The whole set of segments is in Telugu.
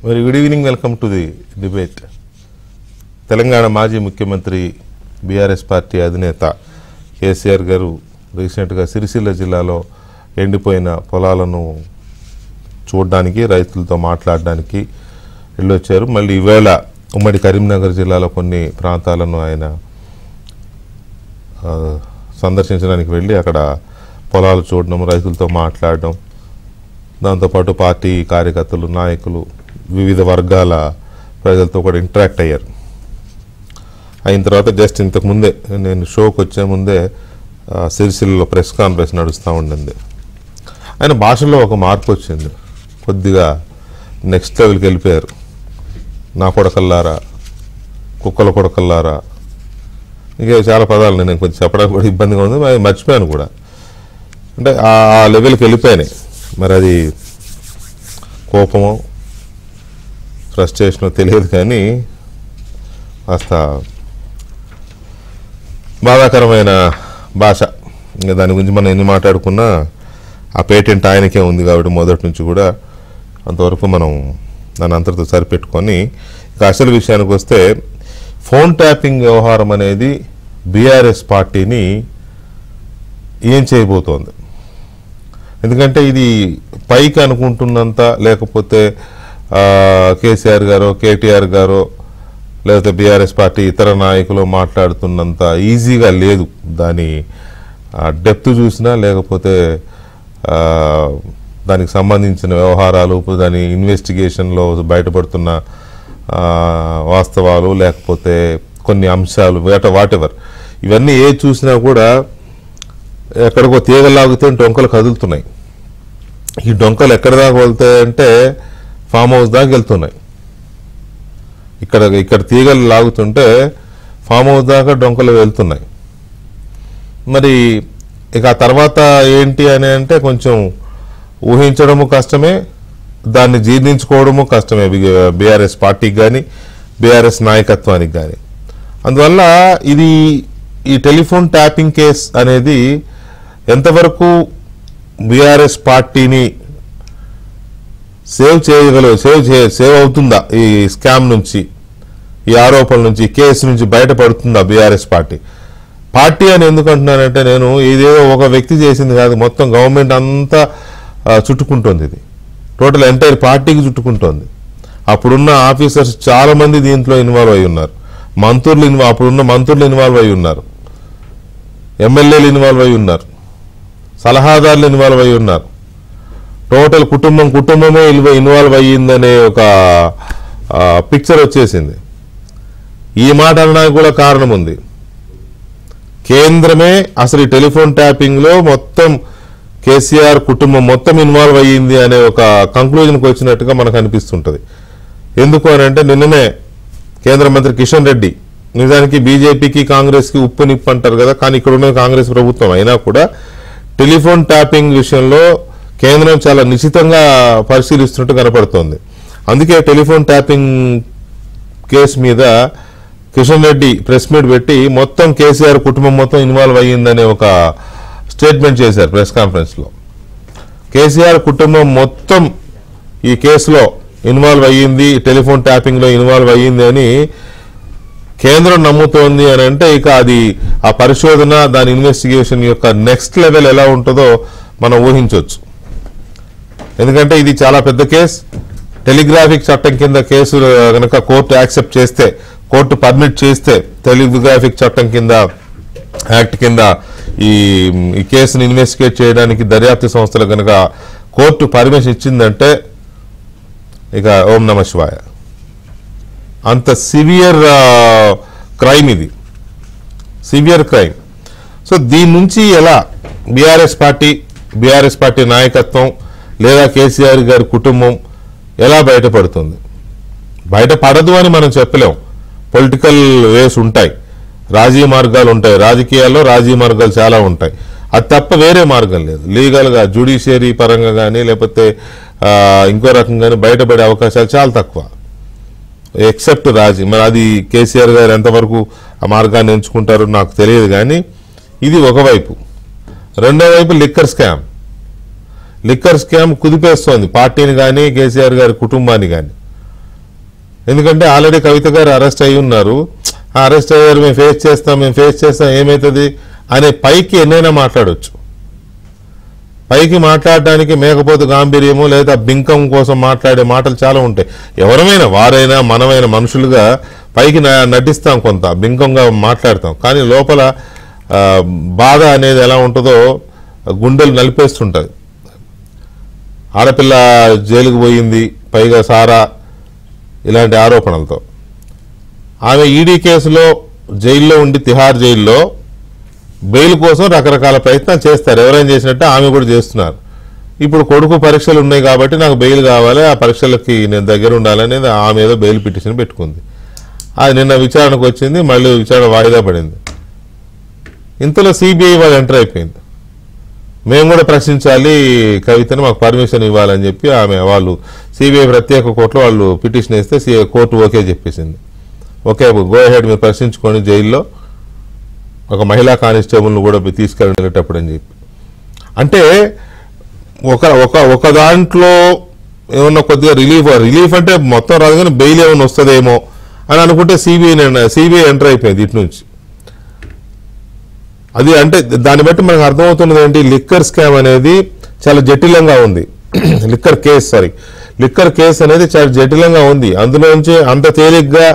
Very good evening. Welcome to the debate. Telangana మాజీ ముఖ్యమంత్రి బీఆర్ఎస్ పార్టీ అధినేత కేసీఆర్ గారు రీసెంట్గా సిరిసిల్ల జిల్లాలో ఎండిపోయిన పొలాలను చూడడానికి రైతులతో మాట్లాడడానికి వెళ్ళొచ్చారు. మళ్ళీ ఈవేళ ఉమ్మడి కరీంనగర్ జిల్లాలో కొన్ని ప్రాంతాలను ఆయన సందర్శించడానికి వెళ్ళి అక్కడ పొలాలు చూడడం, రైతులతో మాట్లాడడం, దాంతోపాటు పార్టీ కార్యకర్తలు, నాయకులు, వివిధ వర్గాల ప్రజలతో కూడా ఇంటరాక్ట్ అయ్యారు. అయిన తర్వాత జస్ట్ ఇంతకుముందే నేను షోకి వచ్చే ముందే సిరిసిల్లలో ప్రెస్ కాన్ఫరెన్స్ నడుస్తూ ఉండింది. ఆయన భాషలో ఒక మార్పు వచ్చింది, కొద్దిగా నెక్స్ట్ లెవెల్కి వెళ్ళిపోయారు. నా కొడకల్లారా, కుక్కల కొడకల్లారా, ఇంకా చాలా పదాలు నేను కొంచెం చెప్పడానికి కూడా ఇబ్బందిగా ఉంది, అది మర్చిపోయాను కూడా. అంటే ఆ లెవెల్కి వెళ్ళిపోయినాయి. మరి అది కోపమో ఫ్రస్ట్రేషనో తెలియదు, కానీ కాస్త బాధాకరమైన భాష. ఇంకా దాని గురించి మనం ఎన్ని మాట్లాడుకున్నా ఆ పేటెంట్ ఆయనకే ఉంది కాబట్టి మొదటి నుంచి కూడా అంతవరకు మనం దాని అంతటితో సరిపెట్టుకొని ఇక అసలు విషయానికి వస్తే, ఫోన్ ట్యాపింగ్ వ్యవహారం అనేది బీఆర్ఎస్ పార్టీని ఏం చేయబోతోంది? ఎందుకంటే ఇది పైకి అనుకుంటున్నంత, లేకపోతే కేసీఆర్ గారో కేటీఆర్ గారో లేకపోతే బీఆర్ఎస్ పార్టీ ఇతర నాయకులు మాట్లాడుతున్నంత ఈజీగా లేదు. దాని డెప్త్ చూసినా, లేకపోతే దానికి సంబంధించిన వ్యవహారాలు, దాని ఇన్వెస్టిగేషన్లో బయటపడుతున్న వాస్తవాలు, లేకపోతే కొన్ని అంశాలు, వాటెవర్ ఇవన్నీ ఏ చూసినా కూడా ఎక్కడికో తీగలాగితే డొంకలు కదులుతున్నాయి. ఈ డొంకలు ఎక్కడి దాకా వెళ్తాయంటే ఫామ్ హౌస్ దాకా వెళ్తున్నాయి. ఇక్కడ తీగలు లాగుతుంటే ఫామ్ హౌస్ దాకా డొంకలు వెళ్తున్నాయి. మరి ఇక ఆ తర్వాత ఏంటి అని అంటే కొంచెం ఊహించడము కష్టమే, దాన్ని జీర్ణించుకోవడము కష్టమే బీఆర్ఎస్ పార్టీకి కానీ బీఆర్ఎస్ నాయకత్వానికి కానీ. అందువల్ల ఈ టెలిఫోన్ ట్యాపింగ్ కేస్ అనేది ఎంతవరకు బీఆర్ఎస్ పార్టీని సేవ్ అవుతుందా, ఈ స్కామ్ నుంచి, ఈ ఆరోపణల నుంచి, ఈ కేసు నుంచి బయటపడుతుందా బీఆర్ఎస్ పార్టీ అని ఎందుకు అంటున్నానంటే, నేను ఇదేదో ఒక వ్యక్తి చేసింది కాదు, మొత్తం గవర్నమెంట్ అంతా చుట్టుకుంటోంది. ఇది టోటల్ ఎంటైర్ పార్టీకి చుట్టుకుంటోంది. అప్పుడున్న ఆఫీసర్స్ చాలా మంది దీంట్లో ఇన్వాల్వ్ అయి ఉన్నారు. అప్పుడున్న మంత్రులు ఇన్వాల్వ్ అయి ఉన్నారు, ఎమ్మెల్యేలు ఇన్వాల్వ్ అయి ఉన్నారు, సలహాదారులు ఇన్వాల్వ్ అయి ఉన్నారు. టోటల్ కుటుంబమే ఇన్వాల్వ్ అయ్యిందనే ఒక పిక్చర్ వచ్చేసింది. ఈ మాట అనడానికి కూడా కారణం ఉంది. కేంద్రమే అసలు ఈ టెలిఫోన్ ట్యాపింగ్లో మొత్తం కేసీఆర్ కుటుంబం మొత్తం ఇన్వాల్వ్ అయ్యింది అనే ఒక కంక్లూజన్కి వచ్చినట్టుగా మనకు అనిపిస్తుంటుంది. ఎందుకు అని అంటే, నిన్ననే కేంద్ర మంత్రి కిషన్ రెడ్డి, నిజానికి బీజేపీకి కాంగ్రెస్కి ఉప్పు నిప్పు అంటారు కదా, కానీ ఇక్కడ ఉన్న కాంగ్రెస్ ప్రభుత్వం అయినా కూడా టెలిఫోన్ ట్యాపింగ్ విషయంలో కేంద్రం చాలా నిశ్చితంగా పరిశీలిస్తున్నట్టు కనపడుతోంది. అందుకే టెలిఫోన్ ట్యాపింగ్ కేసు మీద కిషన్ రెడ్డి ప్రెస్ మీట్ పెట్టి మొత్తం కేసీఆర్ కుటుంబం మొత్తం ఇన్వాల్వ్ అయ్యిందనే ఒక స్టేట్మెంట్ చేశారు ప్రెస్ కాన్ఫరెన్స్లో. కేసీఆర్ కుటుంబం మొత్తం ఈ కేసులో ఇన్వాల్వ్ అయ్యింది, టెలిఫోన్ ట్యాపింగ్లో ఇన్వాల్వ్ అయ్యింది అని కేంద్రం నమ్ముతోంది అని అంటే, ఇక అది ఆ పరిశోధన, దాని ఇన్వెస్టిగేషన్ యొక్క నెక్స్ట్ లెవెల్ ఎలా ఉంటుందో మనం ఊహించవచ్చు. ఎందుకంటే ఇది చాలా పెద్ద కేసు. టెలిగ్రాఫిక్ చట్టం కింద కేసు కనుక కోర్టు యాక్సెప్ట్ చేస్తే, కోర్టు పర్మిట్ చేస్తే, టెలిగ్రాఫిక్ చట్టం కింద, యాక్ట్ కింద ఈ కేసును ఇన్వెస్టిగేట్ చేయడానికి దర్యాప్తు సంస్థలు కనుక కోర్టు పర్మిషన్ ఇచ్చిందంటే ఇక ఓం నమ శివాయ, అంత సివియర్ క్రైమ్ ఇది, సివియర్ క్రైమ్. సో దీని నుంచి ఎలా బీఆర్ఎస్ పార్టీ నాయకత్వం లేదా కేసీఆర్ గారి కుటుంబం ఎలా బయటపడుతుంది? బయటపడదు అని మనం చెప్పలేం. పొలిటికల్ వేస్ ఉంటాయి, రాజీ మార్గాలు ఉంటాయి, రాజకీయాల్లో రాజీ మార్గాలు చాలా ఉంటాయి. అది తప్ప వేరే మార్గం లేదు. లీగల్గా జ్యుడిషియరీ పరంగా కానీ లేకపోతే ఇంకో రకంగానే బయటపడే అవకాశాలు చాలా తక్కువ, ఎక్సెప్ట్ రాజీ. మరి అది కేసీఆర్ గారు ఎంతవరకు ఆ మార్గాన్ని ఎంచుకుంటారో నాకు తెలియదు. కానీ ఇది ఒకవైపు. రెండో వైపు లిక్కర్ స్కామ్ కుదిపేస్తోంది పార్టీని కానీ కేసీఆర్ గారి కుటుంబాన్ని కానీ. ఎందుకంటే ఆల్రెడీ కవిత గారు అరెస్ట్ అయి ఉన్నారు. అరెస్ట్ అయ్యారు, మేము ఫేస్ చేస్తాం ఏమవుతుంది అనే పైకి ఎన్నైనా మాట్లాడవచ్చు. పైకి మాట్లాడడానికి మేకపోతే గాంభీర్యము లేదా బింకం కోసం మాట్లాడే మాటలు చాలా ఉంటాయి. ఎవరమైనా వారైనా మనమైనా మనుషులుగా పైకి నటిస్తాం, కొంత బింకంగా మాట్లాడతాం, కానీ లోపల బాధ అనేది ఎలా ఉంటుందో గుండెలు నలిపేస్తుంటుంది. ఆడపిల్ల జైలుకు పోయింది, పైగా సారా ఇలాంటి ఆరోపణలతో. ఆమె ఈడీ కేసులో జైల్లో ఉండి తిహార్ జైల్లో బెయిల్ కోసం రకరకాల ప్రయత్నాలు చేస్తారు. ఎవరైనా చేసినట్టే ఆమె కూడా చేస్తున్నారు. ఇప్పుడు కొడుకు పరీక్షలు ఉన్నాయి కాబట్టి నాకు బెయిల్ కావాలి, ఆ పరీక్షలకి నేను దగ్గర ఉండాలనేది ఆమె ఏదో బెయిల్ పిటిషన్ పెట్టుకుంది. అది నిన్న విచారణకు వచ్చింది, మళ్ళీ విచారణ వాయిదా పడింది. ఇంతలో సిబిఐ వాళ్ళు ఎంటర్ అయిపోయింది. మేము కూడా ప్రశ్నించాలి కవితని, మాకు పర్మిషన్ ఇవ్వాలని చెప్పి వాళ్ళు సిబిఐ ప్రత్యేక కోర్టులో వాళ్ళు పిటిషన్ వేస్తే కోర్టు ఓకే చెప్పేసింది. ఓకే గో హెడ్ మీరు ప్రశ్నించుకొని జైల్లో ఒక మహిళా కానిస్టేబుల్ను కూడా తీసుకెళ్ళేటప్పుడు అని చెప్పి. అంటే ఒక దాంట్లో ఏమన్నా కొద్దిగా రిలీఫ్ అంటే మొత్తం రాదు కానీ బెయిల్ ఏమైనా వస్తుందేమో అని అనుకుంటే సిబిఐ ఎంటర్ అయిపోయింది ఇటు నుంచి. అది అంటే దాన్ని బట్టి మనకు అర్థమవుతున్నది ఏంటి, లిక్కర్ స్కామ్ అనేది చాలా జటిలంగా ఉంది. లిక్కర్ కేసు అనేది చాలా జటిలంగా ఉంది. అందులోంచి అంత తేలిగ్గా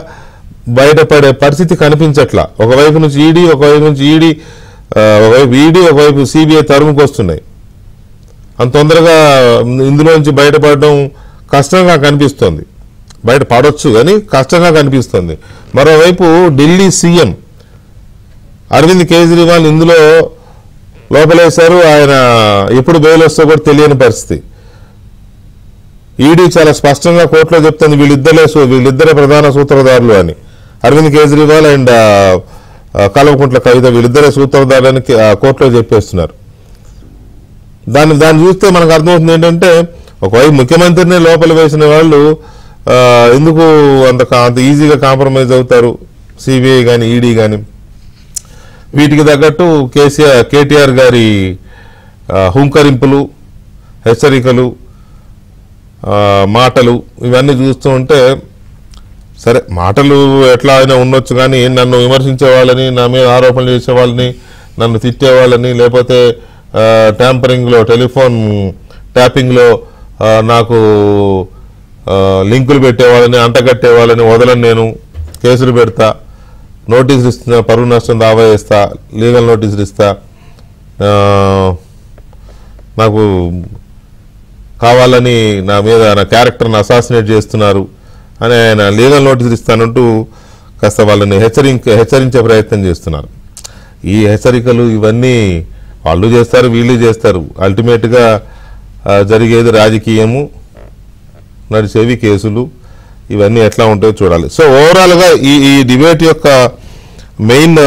బయటపడే పరిస్థితి కనిపించట్లా. ఒకవైపు నుంచి ఈడీ, ఒకవైపు సిబిఐ తరుముకు వస్తున్నాయి. అంత తొందరగా ఇందులోంచి బయటపడడం కష్టంగా కనిపిస్తోంది. బయట పడవచ్చు కానీ కష్టంగా కనిపిస్తుంది. మరోవైపు ఢిల్లీ సీఎం అరవింద్ కేజ్రీవాల్ ఇందులో లోపలేశారు. ఆయన ఎప్పుడు బెయిల్ వస్తే కూడా తెలియని పరిస్థితి. ఈడీ చాలా స్పష్టంగా కోర్టులో చెప్తుంది వీళ్ళిద్దరే ప్రధాన సూత్రధారులు అని. అరవింద్ కేజ్రీవాల్ అండ్ కల్వకుంట్ల కవిత వీళ్ళిద్దరే సూత్రధారులు అని కోర్టులో చెప్పేస్తున్నారు. దాన్ని చూస్తే మనకు అర్థమవుతుంది ఏంటంటే, ఒకవైపు ముఖ్యమంత్రిని లోపల వేసిన వాళ్ళు ఎందుకు అంత ఈజీగా కాంప్రమైజ్ అవుతారు సిబిఐ కానీ ఈడీ కానీ. వీటికి తగ్గట్టు కేటీఆర్ గారి హుంకరింపులు, హెచ్చరికలు, మాటలు ఇవన్నీ చూస్తూ ఉంటే, సరే మాటలు ఎట్లా అయినా ఉండొచ్చు కానీ నన్ను విమర్శించే వాళ్ళని, నా మీద ఆరోపణలు చేసే వాళ్ళని, నన్ను తిట్టేవాళ్ళని, లేకపోతే ట్యాంపరింగ్లో టెలిఫోన్ ట్యాపింగ్లో నాకు లింకులు పెట్టేవాళ్ళని, అంటగట్టేవాళ్ళని వదలని, నేను కేసులు పెడతా, నోటీసులు ఇస్తున్నా, పరువు నష్టం దావా చేస్తా, లీగల్ నోటీసులు ఇస్తా, నాకు కావాలని నా మీద నా క్యారెక్టర్ని అసాసినేట్ చేస్తున్నారు అని ఆయన లీగల్ నోటీసులు ఇస్తానంటూ కాస్త వాళ్ళని హెచ్చరించే ప్రయత్నం చేస్తున్నారు. ఈ హెచ్చరికలు ఇవన్నీ వాళ్ళు చేస్తారు, వీళ్ళు చేస్తారు. అల్టిమేట్గా జరిగేది రాజకీయము, నడిచేవి కేసులు. ఇవన్నీ ఎట్లా ఉంటాయో చూడాలి. సో ఓవరాల్గా ఈ డిబేట్ యొక్క మెయిన్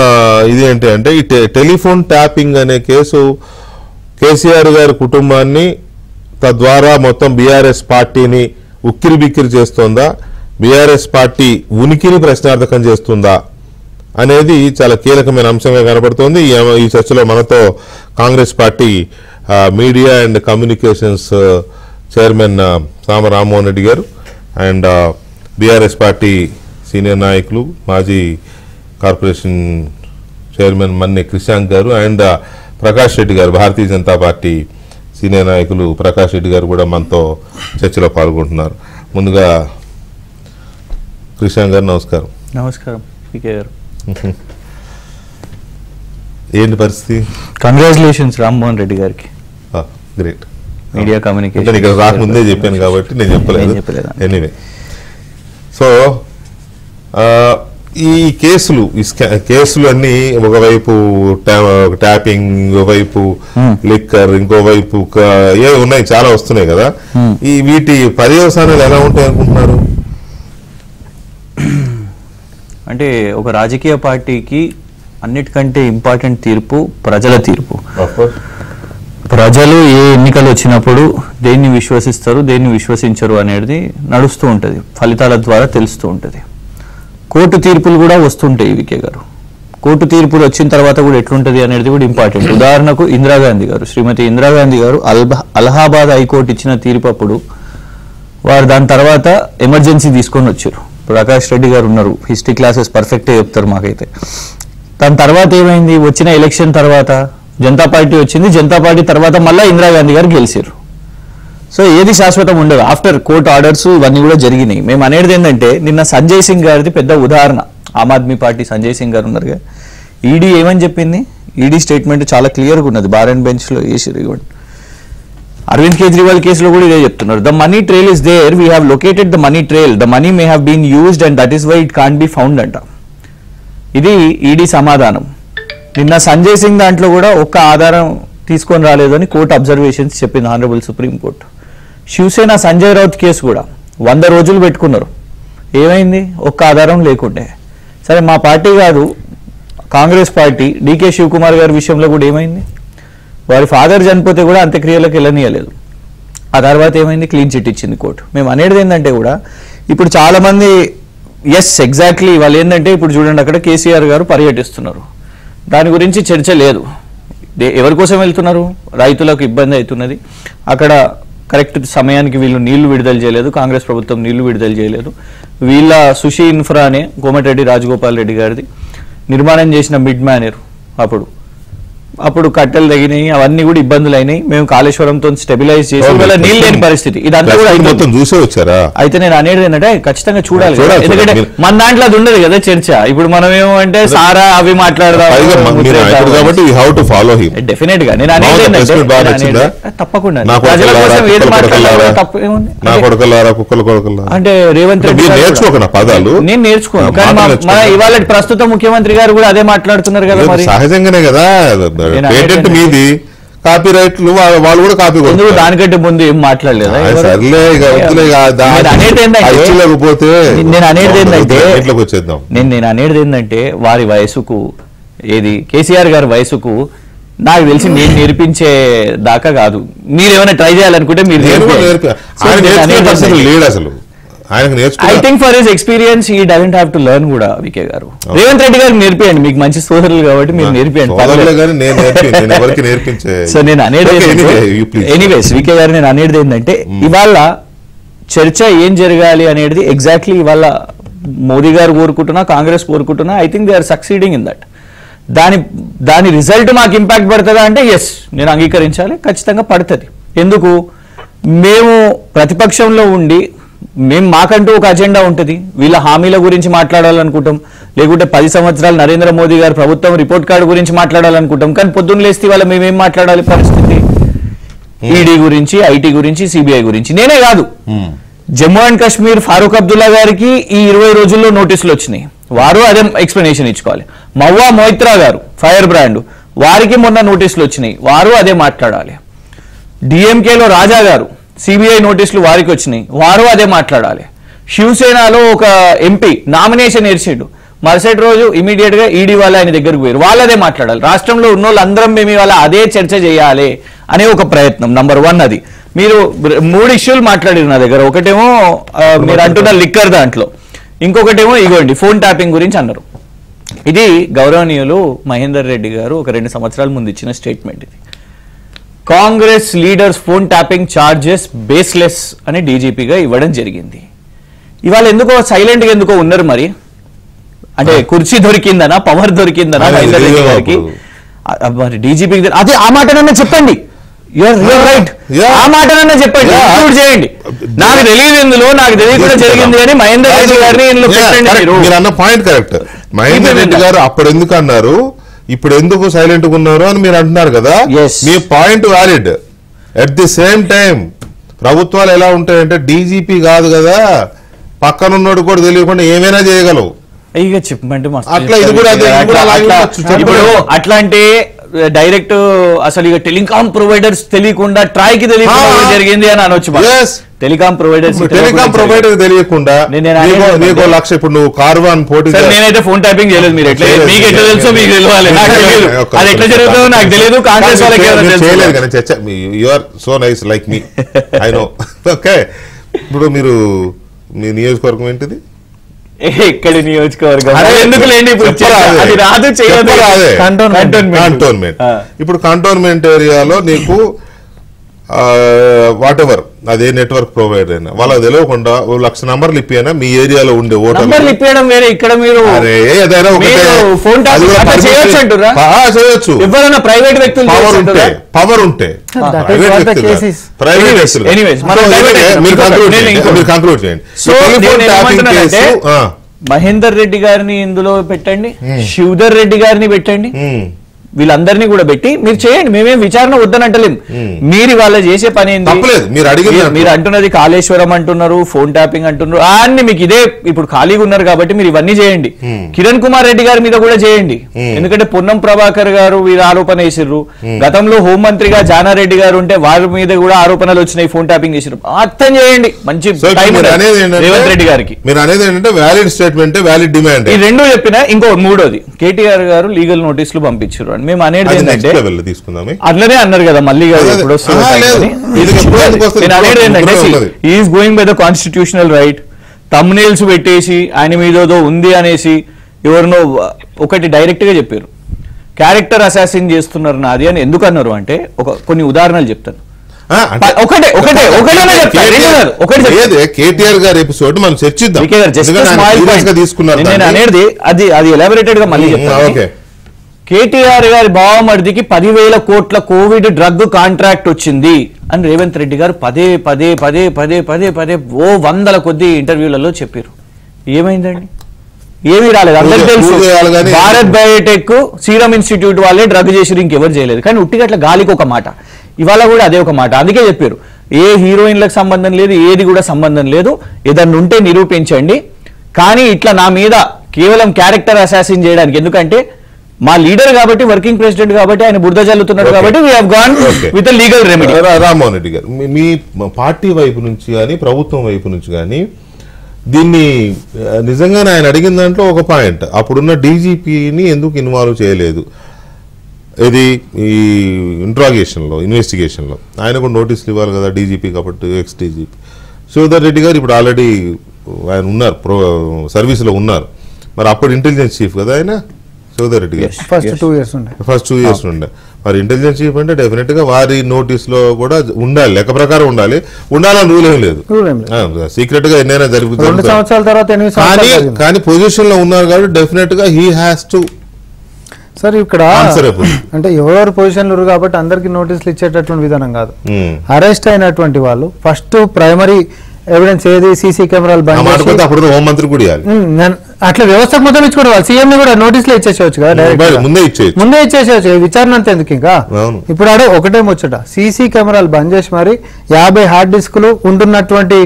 ఇది ఏంటి అంటే, ఈ టెలిఫోన్ ట్యాపింగ్ అనే కేసు కేసీఆర్ గారి కుటుంబాన్ని, తద్వారా మొత్తం బీఆర్ఎస్ పార్టీని ఉక్కిరి బిక్కిరి చేస్తుందా, బీఆర్ఎస్ పార్టీ ఉనికిని ప్రశ్నార్థకం చేస్తుందా అనేది చాలా కీలకమైన అంశంగా కనబడుతోంది. ఈ చర్చలో మనతో Congress party media and communications chairman సామ రామ్మోహన్ రెడ్డి గారు అండ్ బీఆర్ఎస్ పార్టీ సీనియర్ నాయకులు మాజీ కార్పొరేషన్ చైర్మన్ మన్నె క్రిషాంక్ గారు అండ్ ప్రకాష్ రెడ్డి గారు, భారతీయ జనతా పార్టీ సీనియర్ నాయకులు ప్రకాష్ రెడ్డి గారు కూడా మనతో చర్చలో పాల్గొంటున్నారు. ముందుగా క్రిషాంక్ గారు నమస్కారం. నమస్కారం పీకే గారు. ఏంటి పరిస్థితి? కంగ్రాచులేషన్స్ రామ్మోహన్ రెడ్డి గారికి. గ్రేట్. మీడియా కమ్యూనికేషన్ ఇక్కడ రాకముందే చెప్పాను కాబట్టి నేను చెప్పలేదు. ఎనీవే, సో ఈ కేసులు అన్ని ఒకవైపు ట్యాపింగ్, ఒకవైపు లిక్కర్, ఇంకోవైపు ఏ ఉన్నాయి, చాలా వస్తున్నాయి కదా. ఈ వీటి పర్యవసానాలు ఎలా ఉంటాయి అనుకుంటున్నారు? అంటే ఒక రాజకీయ పార్టీకి అన్నిటికంటే ఇంపార్టెంట్ తీర్పు ప్రజల తీర్పు. ప్రజలు ఏ ఎన్నికలు వచ్చినప్పుడు దేన్ని విశ్వసిస్తారు, దేన్ని విశ్వసించరు అనేది నడుస్తూ ఉంటుంది, ఫలితాల ద్వారా తెలుస్తూ ఉంటుంది. కోర్టు తీర్పులు కూడా వస్తుంటాయి వికే గారు. కోర్టు తీర్పులు వచ్చిన తర్వాత కూడా ఎట్లుంటుంది అనేది కూడా ఇంపార్టెంట్. ఉదాహరణకు ఇందిరాగాంధీ గారు, శ్రీమతి ఇందిరాగాంధీ గారు అలహాబాద్ హైకోర్టు ఇచ్చిన తీర్పు అప్పుడు వారు దాని తర్వాత ఎమర్జెన్సీ తీసుకొని వచ్చారు. ప్రకాష్ రెడ్డి గారు ఉన్నారు, హిస్టరీ క్లాసెస్ పర్ఫెక్ట్గా చెప్తారు మాకైతే. దాని తర్వాత ఏమైంది, వచ్చిన ఎలక్షన్ తర్వాత జనతా పార్టీ వచ్చింది, జనతా పార్టీ తర్వాత మళ్ళీ ఇందిరాగాంధీ గారు గెలిచారు. సో ఏది శాశ్వతం ఉండదు, ఆఫ్టర్ కోర్ట్ ఆర్డర్స్ ఇవన్నీ కూడా జరిగినాయి. మేము అనేది ఏంటంటే నిన్న సంజయ్ సింగ్ గారిది పెద్ద ఉదాహరణ. ఆమ్ ఆద్మీ పార్టీ సంజయ్ సింగ్ గారు ఉన్నారుగా, ఈడీ ఏమని చెప్పింది, ఈడీ స్టేట్మెంట్ చాలా క్లియర్గా ఉన్నది, బార్ అండ్ బెంచ్లో వేసిరు. ఇవ్వండి, అరవింద్ కేజ్రీవాల్ కేసులో కూడా ఇదే చెప్తున్నారు. The money trail is there, we have located the money trail, the money may have been used and that is why it can't be found అంట. ఇది ఈడీ సమాధానం. నిన్న సంజయ్ సింగ్ దాంట్లో కూడా ఒక్క ఆధారం తీసుకొని రాలేదని కోర్టు అబ్జర్వేషన్స్ చెప్పింది honourable supreme court. Shiv Sena Sanjay Raut case కూడా 100 రోజులు పెట్టుకున్నారు, ఏమైంది, ఒక్క ఆధారం లేకుండే. సరే మా పార్టీ కాదు, కాంగ్రెస్ పార్టీ డీకే శివకుమార్ గారి విషయంలో కూడా ఏమైంది, వారి ఫాదర్ చనిపోతే కూడా అంత్యక్రియలకు వెళ్ళనీయలేదు. ఆ తర్వాత ఏమైంది, క్లీన్ చిట్ ఇచ్చింది కోర్టు. మేము అనేది ఏంటంటే కూడా ఇప్పుడు చాలామంది ఎస్ ఎగ్జాక్ట్లీ వాళ్ళు ఏంటంటే ఇప్పుడు చూడండి అక్కడ కేసీఆర్ గారు పర్యటిస్తున్నారు, దాని గురించి చర్చ లేదు. ఎవరి కోసం వెళ్తున్నారు, రైతులకు ఇబ్బంది అవుతున్నది, అక్కడ కరెక్ట్ సమయానికి వీళ్ళు నీళ్లు విడుదల చేయలేదు, కాంగ్రెస్ ప్రభుత్వం నీళ్లు విడుదల చేయలేదు. వీళ్ళ సుషి ఇన్ఫ్రా అనే కోమటిరెడ్డి రాజగోపాల్ రెడ్డి గారిది నిర్మాణం చేసిన మిడ్ మ్యానర్ అప్పుడు కట్టెలు తగినాయి, అవన్నీ కూడా ఇబ్బందులు అయినాయి. మేము కాళేశ్వరంతో స్టెబిలైజ్ చేసి నీళ్ళు లేని పరిస్థితి, ఇదంతా కూడా చూసే వచ్చారా. అయితే నేను అనేది ఏంటంటే ఖచ్చితంగా చూడాలి, ఎందుకంటే మన దాంట్లో అది ఉండదు కదా చర్చ. ఇప్పుడు మనం ఏమంటే సారా అవి మాట్లాడదాం కాబట్టి డెఫినెట్ గా నేను అనేది తప్పకుండా ప్రజల కోసం ఏది మాట్లాడాలి తప్పేముంది. అంటే రేవంత్ రెడ్డి నేను నేర్చుకోను, కానీ ఇవాళ ప్రస్తుత ముఖ్యమంత్రి గారు కూడా అదే మాట్లాడుతున్నారు కదా, మరి సహజంగానే కదా. పేటెంట్ మీది, కాపీ రైట్లు వాళ్ళు కూడా కాపీ కొడుతున్నారు. దానికంటే ముందు ఏం మాట్లాడలేదు. నేను అనేది ఏంటంటే వారి వయసుకు ఏది కేసీఆర్ గారి వయసుకు నాకు తెలిసి నేను నేర్పించే దాకా కాదు. మీరేమైనా ట్రై చేయాలనుకుంటే మీరు లేడు అసలు. I think for his experience he doesn't have to learn కూడా. వికే గారు రేవంత్ రెడ్డి గారు నేర్పియండి, మీకు మంచి సోదరులు కాబట్టి మీరు నేర్పియండి. సో నేను అనేది ఎనీవేస్ వికే గారు నేను అనేది ఏంటంటే ఇవాళ చర్చ ఏం జరగాలి అనేది ఎగ్జాక్ట్లీ ఇవాళ మోదీ గారు కోరుకుంటున్నా, కాంగ్రెస్ కోరుకుంటున్నా. I think they are succeeding in that. దాని రిజల్ట్ మాకు ఇంపాక్ట్ పడుతుందా అంటే ఎస్, నేను అంగీకరించాలి, ఖచ్చితంగా పడుతుంది. ఎందుకు, మేము ప్రతిపక్షంలో ఉండి మాకంటూ ఒక అజెండా ఉంటుంది, వీళ్ళ హామీల గురించి మాట్లాడాలనుకుంటాం, లేకుంటే 10 సంవత్సరాలు నరేంద్ర మోదీ గారి ప్రభుత్వం రిపోర్ట్ కార్డు గురించి మాట్లాడాలనుకుంటాం. కానీ పొద్దున్న లేస్తే వాళ్ళ మేమేం మాట్లాడాలి పరిస్థితి, ఈడీ గురించి, ఐటీ గురించి, సిబిఐ గురించి. నేనే కాదు, జమ్మూ అండ్ కాశ్మీర్ ఫారూక్ అబ్దుల్లా గారికి ఈ 20 రోజుల్లో నోటీసులు వచ్చినాయి, వారు అదే ఎక్స్ప్లెనేషన్ ఇచ్చుకోవాలి. మవ్వా మొయిత్రా గారు ఫైర్ బ్రాండ్, వారికి మొన్న నోటీసులు వచ్చినాయి, వారు అదే మాట్లాడాలి. డిఎంకేలో రాజా గారు సిబిఐ నోటీసులు వారికి వచ్చినాయి, వారు అదే మాట్లాడాలి. శివసేనలో ఒక ఎంపీ నామినేషన్ ఏర్చిండు, మరుసటి రోజు ఇమీడియట్ గా ఈడీ వాళ్ళు ఆయన దగ్గరకు పోయారు, వాళ్ళు అదే మాట్లాడాలి. రాష్ట్రంలో ఉన్న వాళ్ళందరం మేము ఇవాళ అదే చర్చ చేయాలి అనే ఒక ప్రయత్నం. నంబర్ 1 అది. మీరు 3 ఇష్యూలు మాట్లాడారు నా దగ్గర. ఒకటేమో మీరు అంటున్న లిక్కర్ దాంట్లో, ఇంకొకటేమో ఇగోండి ఫోన్ ట్యాపింగ్ గురించి అన్నారు. ఇది గౌరవనీయులు మహేందర్ రెడ్డి గారు ఒక 2 సంవత్సరాల ముందు ఇచ్చిన స్టేట్మెంట్. ఇది Congress leaders phone tapping charges baseless అని డీజీపీగా ఇవ్వడం జరిగింది. ఇవాళ ఎందుకో సైలెంట్ గా ఎందుకో ఉన్నారు, మరి అంటే కుర్చీ దొరికిందనా, పవర్ దొరికిందనా మహేందర్ రెడ్డి గారికి? మరి డీజీపీకి అదే ఆ మాటనన్నా చెప్పండి, రైట్, ఆ మాటనన్నా చెప్పండి, ఇంక్లూడ్ చేయండి. నాకు తెలియదు ఇందులో, నాకు తెలియకుండా జరిగింది కానీ మహేందర్ రెడ్డి గారిని అన్న పాయింట్ కరెక్ట్. మహేందర్ రెడ్డి గారు అప్పుడు ఎందుకు అన్నారు, ఇప్పుడు ఎందుకు సైలెంట్ గా ఉన్నారు అని మీరు అంటున్నారు కదా, మీ point valid. At the same time ప్రభుత్వాలు ఎలా ఉంటాయంటే డీజీపీ కాదు కదా, పక్కనున్నోడు కూడా తెలియకుండా ఏమైనా చేయగలవు. ఇక చెప్పమంటే అట్లా ఇది కూడా ఇప్పుడు అట్లా అంటే డైరెక్ట్ అసలు ఇక టెలికాం ప్రొవైడర్స్ తెలియకుండా ట్రాయ్కి తెలియకుండా జరిగింది అని అనొచ్చు. టెలికాం ప్రొవైడర్ తెలియకుండా నీకు లక్ష, ఇప్పుడు నువ్వు కార్వాన్ పోటీ. నేనైతే ఫోన్ ట్యాపింగ్ చేయలేదు, మీరు ఎట్లా మీకు ఎట్లా తెలుసో మీకు తెలియాలి, నాకు తెలియదు. అది ఎట్లా జరుగుతుందో నాకు తెలియదు, కాంగ్రెస్ వాళ్ళకి చేయలేదు. You are so nice like me, I know. Okay, ఇప్పుడు మీరు మీ నియోజకవర్గం ఏంటిది? ఎక్కడి నియోజకవర్గం ఎందుకు లేండి, అది రాదు, చేయదు. కంటోన్మెంట్. ఇప్పుడు కంటోన్మెంట్ ఏరియాలో నీకు వాట్ ఎవర్ అదే నెట్వర్క్ ప్రొవైడర్ అయినా వాళ్ళకి తెలియకుండా 1,00,000 నంబర్లు ఇప్పినా మీ ఏరియాలో ఉండే ఓటర్లు ఇప్పడం వేరే, ఇక్కడ మీరు చేయొచ్చు. ఎవరైనా ప్రైవేట్ వ్యక్తులు పవర్ ఉంటే ప్రైవేట్ వ్యక్తులు మీరు కంక్లూడ్ చేయండి. మహేందర్ రెడ్డి గారిని ఇందులో పెట్టండి, శివధర్ రెడ్డి గారిని పెట్టండి, వీళ్ళందరినీ కూడా పెట్టి మీరు చేయండి. మేమేం విచారణ వద్దని అంటలేం. మీరు ఇవాళ చేసే పని ఏంటి? మీరు అంటున్నది కాళేశ్వరం అంటున్నారు, ఫోన్ ట్యాపింగ్ అంటున్నారు, అన్ని మీకు ఇదే ఇప్పుడు ఖాళీగా ఉన్నారు కాబట్టి మీరు ఇవన్నీ చేయండి. కిరణ్ కుమార్ రెడ్డి గారి మీద కూడా చేయండి. ఎందుకంటే పొన్నం ప్రభాకర్ గారు వీరు ఆరోపణ వేసిర్రు. గతంలో హోంమంత్రిగా జానారెడ్డి గారు ఉంటే వారి మీద కూడా ఆరోపణలు వచ్చినాయి, ఫోన్ ట్యాపింగ్ చేసిర్రు. అర్థం చేయండి, మంచి రేవంత్ రెడ్డి గారికి. మీరు అనేది ఏంటంటే వ్యాలిడ్ స్టేట్మెంట్, వ్యాలిడ్ డిమాండ్, ఈ రెండు చెప్పినా. ఇంకో మూడోది, కేటీఆర్ గారు లీగల్ నోటీసులు పంపించారు. మేము అనేది ఏంటంటే అట్లనే అన్నారు కదా, మళ్ళీ is going by the constitutional right. Thumbnails పెట్టేసి ఆయన మీద ఏదో ఉంది అనేసి ఎవరినో ఒకటి డైరెక్ట్ గా చెప్పారు, క్యారెక్టర్ అసాసిన్ చేస్తున్నారు నాది అని. ఎందుకు అన్నారు అంటే కొన్ని ఉదాహరణలు చెప్తాను. కేటీఆర్ గారి ఎపిసోడ్ మనం చర్చిద్దాం. నేను అనేది అది ఎలాబొరేటెడ్ గా మళ్ళీ చెప్తాను. కేటీఆర్ గారి బావమరిదికి 10,000 కోట్ల కోవిడ్ డ్రగ్ కాంట్రాక్ట్ వచ్చింది అని రేవంత్ రెడ్డి గారు పదే పదే పదే పదే పదే పదే ఓ 100 కొద్ది ఇంటర్వ్యూలలో చెప్పారు. ఏమైందండి? ఏమీ రాలేదు. అందరికీ తెలుసు భారత్ బయోటెక్, సీరం ఇన్స్టిట్యూట్ వాళ్ళే డ్రగ్ చేసిరు, ఇంకెవరు చేయలేదు. కానీ ఉట్టిగట్ల గాలికి ఒక మాట, ఇవాళ కూడా అదే ఒక మాట. అందుకే చెప్పారు ఏ హీరోయిన్లకు సంబంధం లేదు, ఏది కూడా సంబంధం లేదు, ఏదన్నా ఉంటే నిరూపించండి. కానీ ఇట్లా నా మీద కేవలం క్యారెక్టర్ అసాసిన్ చేయడానికి, ఎందుకంటే మా లీడర్ కాబట్టి, వర్కింగ్ ప్రెసిడెంట్ కాబట్టి, ఆయన బురద చల్లుతున్నాడు కాబట్టి we have gone with a legal remedy. Rammohan Reddy గారు, మీ పార్టీ వైపు నుంచి కానీ ప్రభుత్వం వైపు నుంచి కానీ దీన్ని నిజంగానే ఆయన అడిగిన దాంట్లో ఒక పాయింట్, అప్పుడున్న డీజీపీని ఎందుకు ఇన్వాల్వ్ చేయలేదు ఇది ఈ ఇంట్రాగేషన్లో, ఇన్వెస్టిగేషన్లో? ఆయన కూడా నోటీసులు ఇవ్వాలి కదా డీజీపీ కాబట్టి, ఎక్స్ డీజీపీ శివధర్ రెడ్డి గారు ఇప్పుడు ఆల్రెడీ ఆయన ఉన్నారు, సర్వీస్లో ఉన్నారు. మరి అప్పుడు ఇంటెలిజెన్స్ చీఫ్ కదా ఆయన శివధర్ రెడ్డి గారు, ఫస్ట్ 2 years ఉండే. మరి ఇంటెలిజెన్స్ చీఫ్ అంటే డెఫినెట్ గా వారి నోటీస్ లో కూడా ఉండాలి, లెక్క ప్రకారం ఉండాలని రూల్ ఏం లేదు. సీక్రెట్ గా ఎన్నైనా జరుగుతుంది. కానీ పొజిషన్ లో ఉన్నారు కాబట్టి డెఫినెట్ గా హీ హ్యాస్ టు. సార్ ఇక్కడ అంటే ఎవరెవరు పొజిషన్లు కాబట్టి అందరికి నోటీసులు ఇచ్చేటటువంటి విధానం కాదు. అరెస్ట్ అయినటువంటి వాళ్ళు ఫస్ట్ ప్రైమరీ ఎవిడెన్స్ ఏది, సీసీ కెమెరాలు హోంమంత్రి కూడా అట్లా వ్యవస్థకు మొత్తం ఇచ్చుకోవాలి. సీఎం కూడా నోటీసులు ఇచ్చేసేవచ్చు కదా, ముందే ఇచ్చేసేవచ్చు. విచారణ అంతా ఎందుకు? ఇంకా ఇప్పుడు ఆడ ఒకటే ముచ్చట, సీసీ కెమెరాలు బంద్ చేసి మరి 50 హార్డ్ డిస్కులు ఉంటున్నటువంటి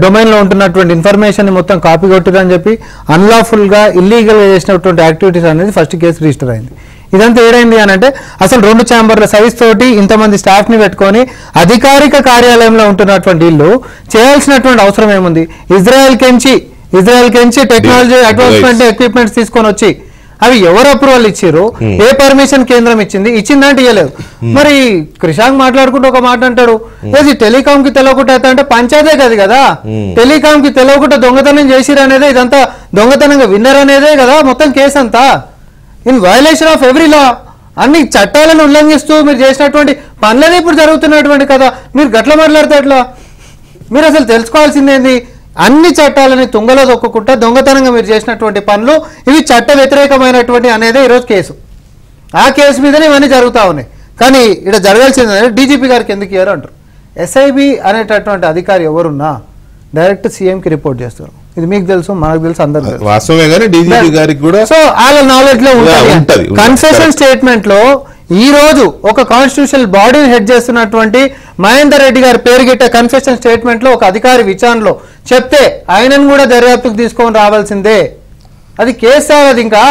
డొమైన్ లో ఉంటున్నటువంటి ఇన్ఫర్మేషన్ మొత్తం కాపీ కొట్టిరని చెప్పి అన్లాఫుల్ గా ఇల్లీగల్ గా చేసినటువంటి యాక్టివిటీస్ అనేది ఫస్ట్ కేసు రిజిస్టర్ అయింది. ఇదంతా ఏడైంది అని అంటే అసలు 2 ఛాంబర్ల సైజ్ తోటి ఇంతమంది స్టాఫ్ ని పెట్టుకొని అధికారిక కార్యాలయంలో ఉంటున్నటువంటి ఇల్లు చేయాల్సినటువంటి అవసరం ఏముంది? ఇజ్రాయెల్ కెంచి టెక్నాలజీ అడ్వాన్స్మెంట్ ఎక్విప్మెంట్స్ తీసుకొని వచ్చి అవి ఎవరు అప్రూవల్ ఇచ్చారు, ఏ పర్మిషన్ కేంద్రం ఇచ్చిందంటే ఇవ్వలేదు. మరి క్రిషాంక్ మాట్లాడుకుంటూ ఒక మాట అంటాడు, ఏది టెలికాం కి తెలియకుండా అంటే పంచాయతే కాదు కదా, టెలికాం కి తెలియకుండా దొంగతనం చేసిరు అనేది, ఇదంతా దొంగతనంగా విన్నర్ అనేదే కదా మొత్తం కేసు అంతా. ఇన్ వయలేషన్ ఆఫ్ ఎవ్రీ లా, అన్ని చట్టాలను ఉల్లంఘిస్తూ మీరు చేసినటువంటి పనులనే ఇప్పుడు జరుగుతున్నటువంటి కదా. మీరు గట్ల మాట్లాడితే ఎట్లా? మీరు అసలు తెలుసుకోవాల్సిందేంది, అన్ని చట్టాలని తుంగలో దొక్కకుండా దొంగతనంగా మీరు చేసినటువంటి పనులు ఇవి చట్ట వ్యతిరేకమైనటువంటి అనేది ఈరోజు కేసు. ఆ కేసు మీదనే ఇవన్నీ జరుగుతూ ఉన్నాయి. కానీ ఇక్కడ జరగాల్సింది డీజీపీ గారికి ఎందుకు ఇయ్యారు అంటారు. ఎస్ఐబి అనేటటువంటి అధికారి ఎవరున్నా డైరెక్ట్ సీఎంకి రిపోర్ట్ చేస్తారు. ఇది మీకు తెలుసు, మనకు తెలుసు, అందరూ వాస్తవమే. కానీ డీజీపీ గారికి కూడా సో వాళ్ళ నాలెడ్జ్ లో ఉంటుంది. కన్సెషన్ స్టేట్మెంట్ లో ఈ రోజు ఒక కాన్స్టిట్యూషనల్ బాడీని హెడ్ చేస్తున్నటువంటి మహేందర్ రెడ్డి గారి పేరు గిట్ట కన్ఫెషన్ స్టేట్మెంట్ లో ఒక అధికారి విచారణలో చెప్తే ఆయనను కూడా దర్యాప్తుకు తీసుకొని రావాల్సిందే. అది కేసు సార్, అది ఇంకా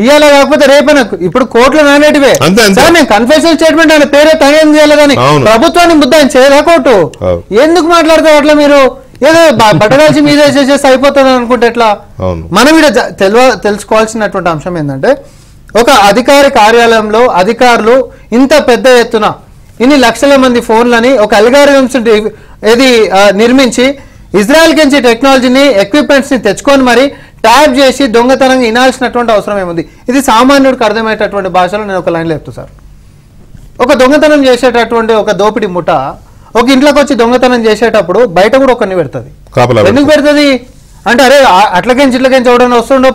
ఇవాళ కాకపోతే రేపైనా ఇప్పుడు కోర్టులో నానేటివే సార్. నేను కన్ఫెషన్ స్టేట్మెంట్ ఆయన పేరే తయారు చేయలేదని ప్రభుత్వాన్ని ముద్ద ఆయన చేయలే కోర్టు. ఎందుకు మాట్లాడతారు అట్లా? మీరు ఏదో బట్టగాల్చి మీద చేసేసి అయిపోతుంది అనుకుంటే ఎట్లా? మనం ఇక్కడ తెలుసుకోవాల్సినటువంటి అంశం ఏంటంటే, ఒక అధికారి కార్యాలయంలో అధికారులు ఇంత పెద్ద ఎత్తున ఇన్ని లక్షల మంది ఫోన్లని ఒక అల్గారిథమ్స్ ఏది నిర్మించి ఇజ్రాయెల్ నుంచి టెక్నాలజీని ఎక్విప్మెంట్స్ ని తెచ్చుకొని మరి ట్యాప్ చేసి దొంగతనంగా వినాల్సినటువంటి అవసరం ఏముంది? ఇది సామాన్యుడికి అర్థమయ్యేటటువంటి భాషలో నేను ఒక లైన్లో చెప్తాను సార్. ఒక దొంగతనం చేసేటటువంటి ఒక దోపిడి ముఠ ఒక ఇంట్లోకి వచ్చి దొంగతనం చేసేటప్పుడు బయట కూడా ఒకరిని పెడుతుంది. ఎందుకు పెడుతుంది అంటే అరే అట్లకెంచి ఇట్లకెంచి ఎవడైనా వస్తుండో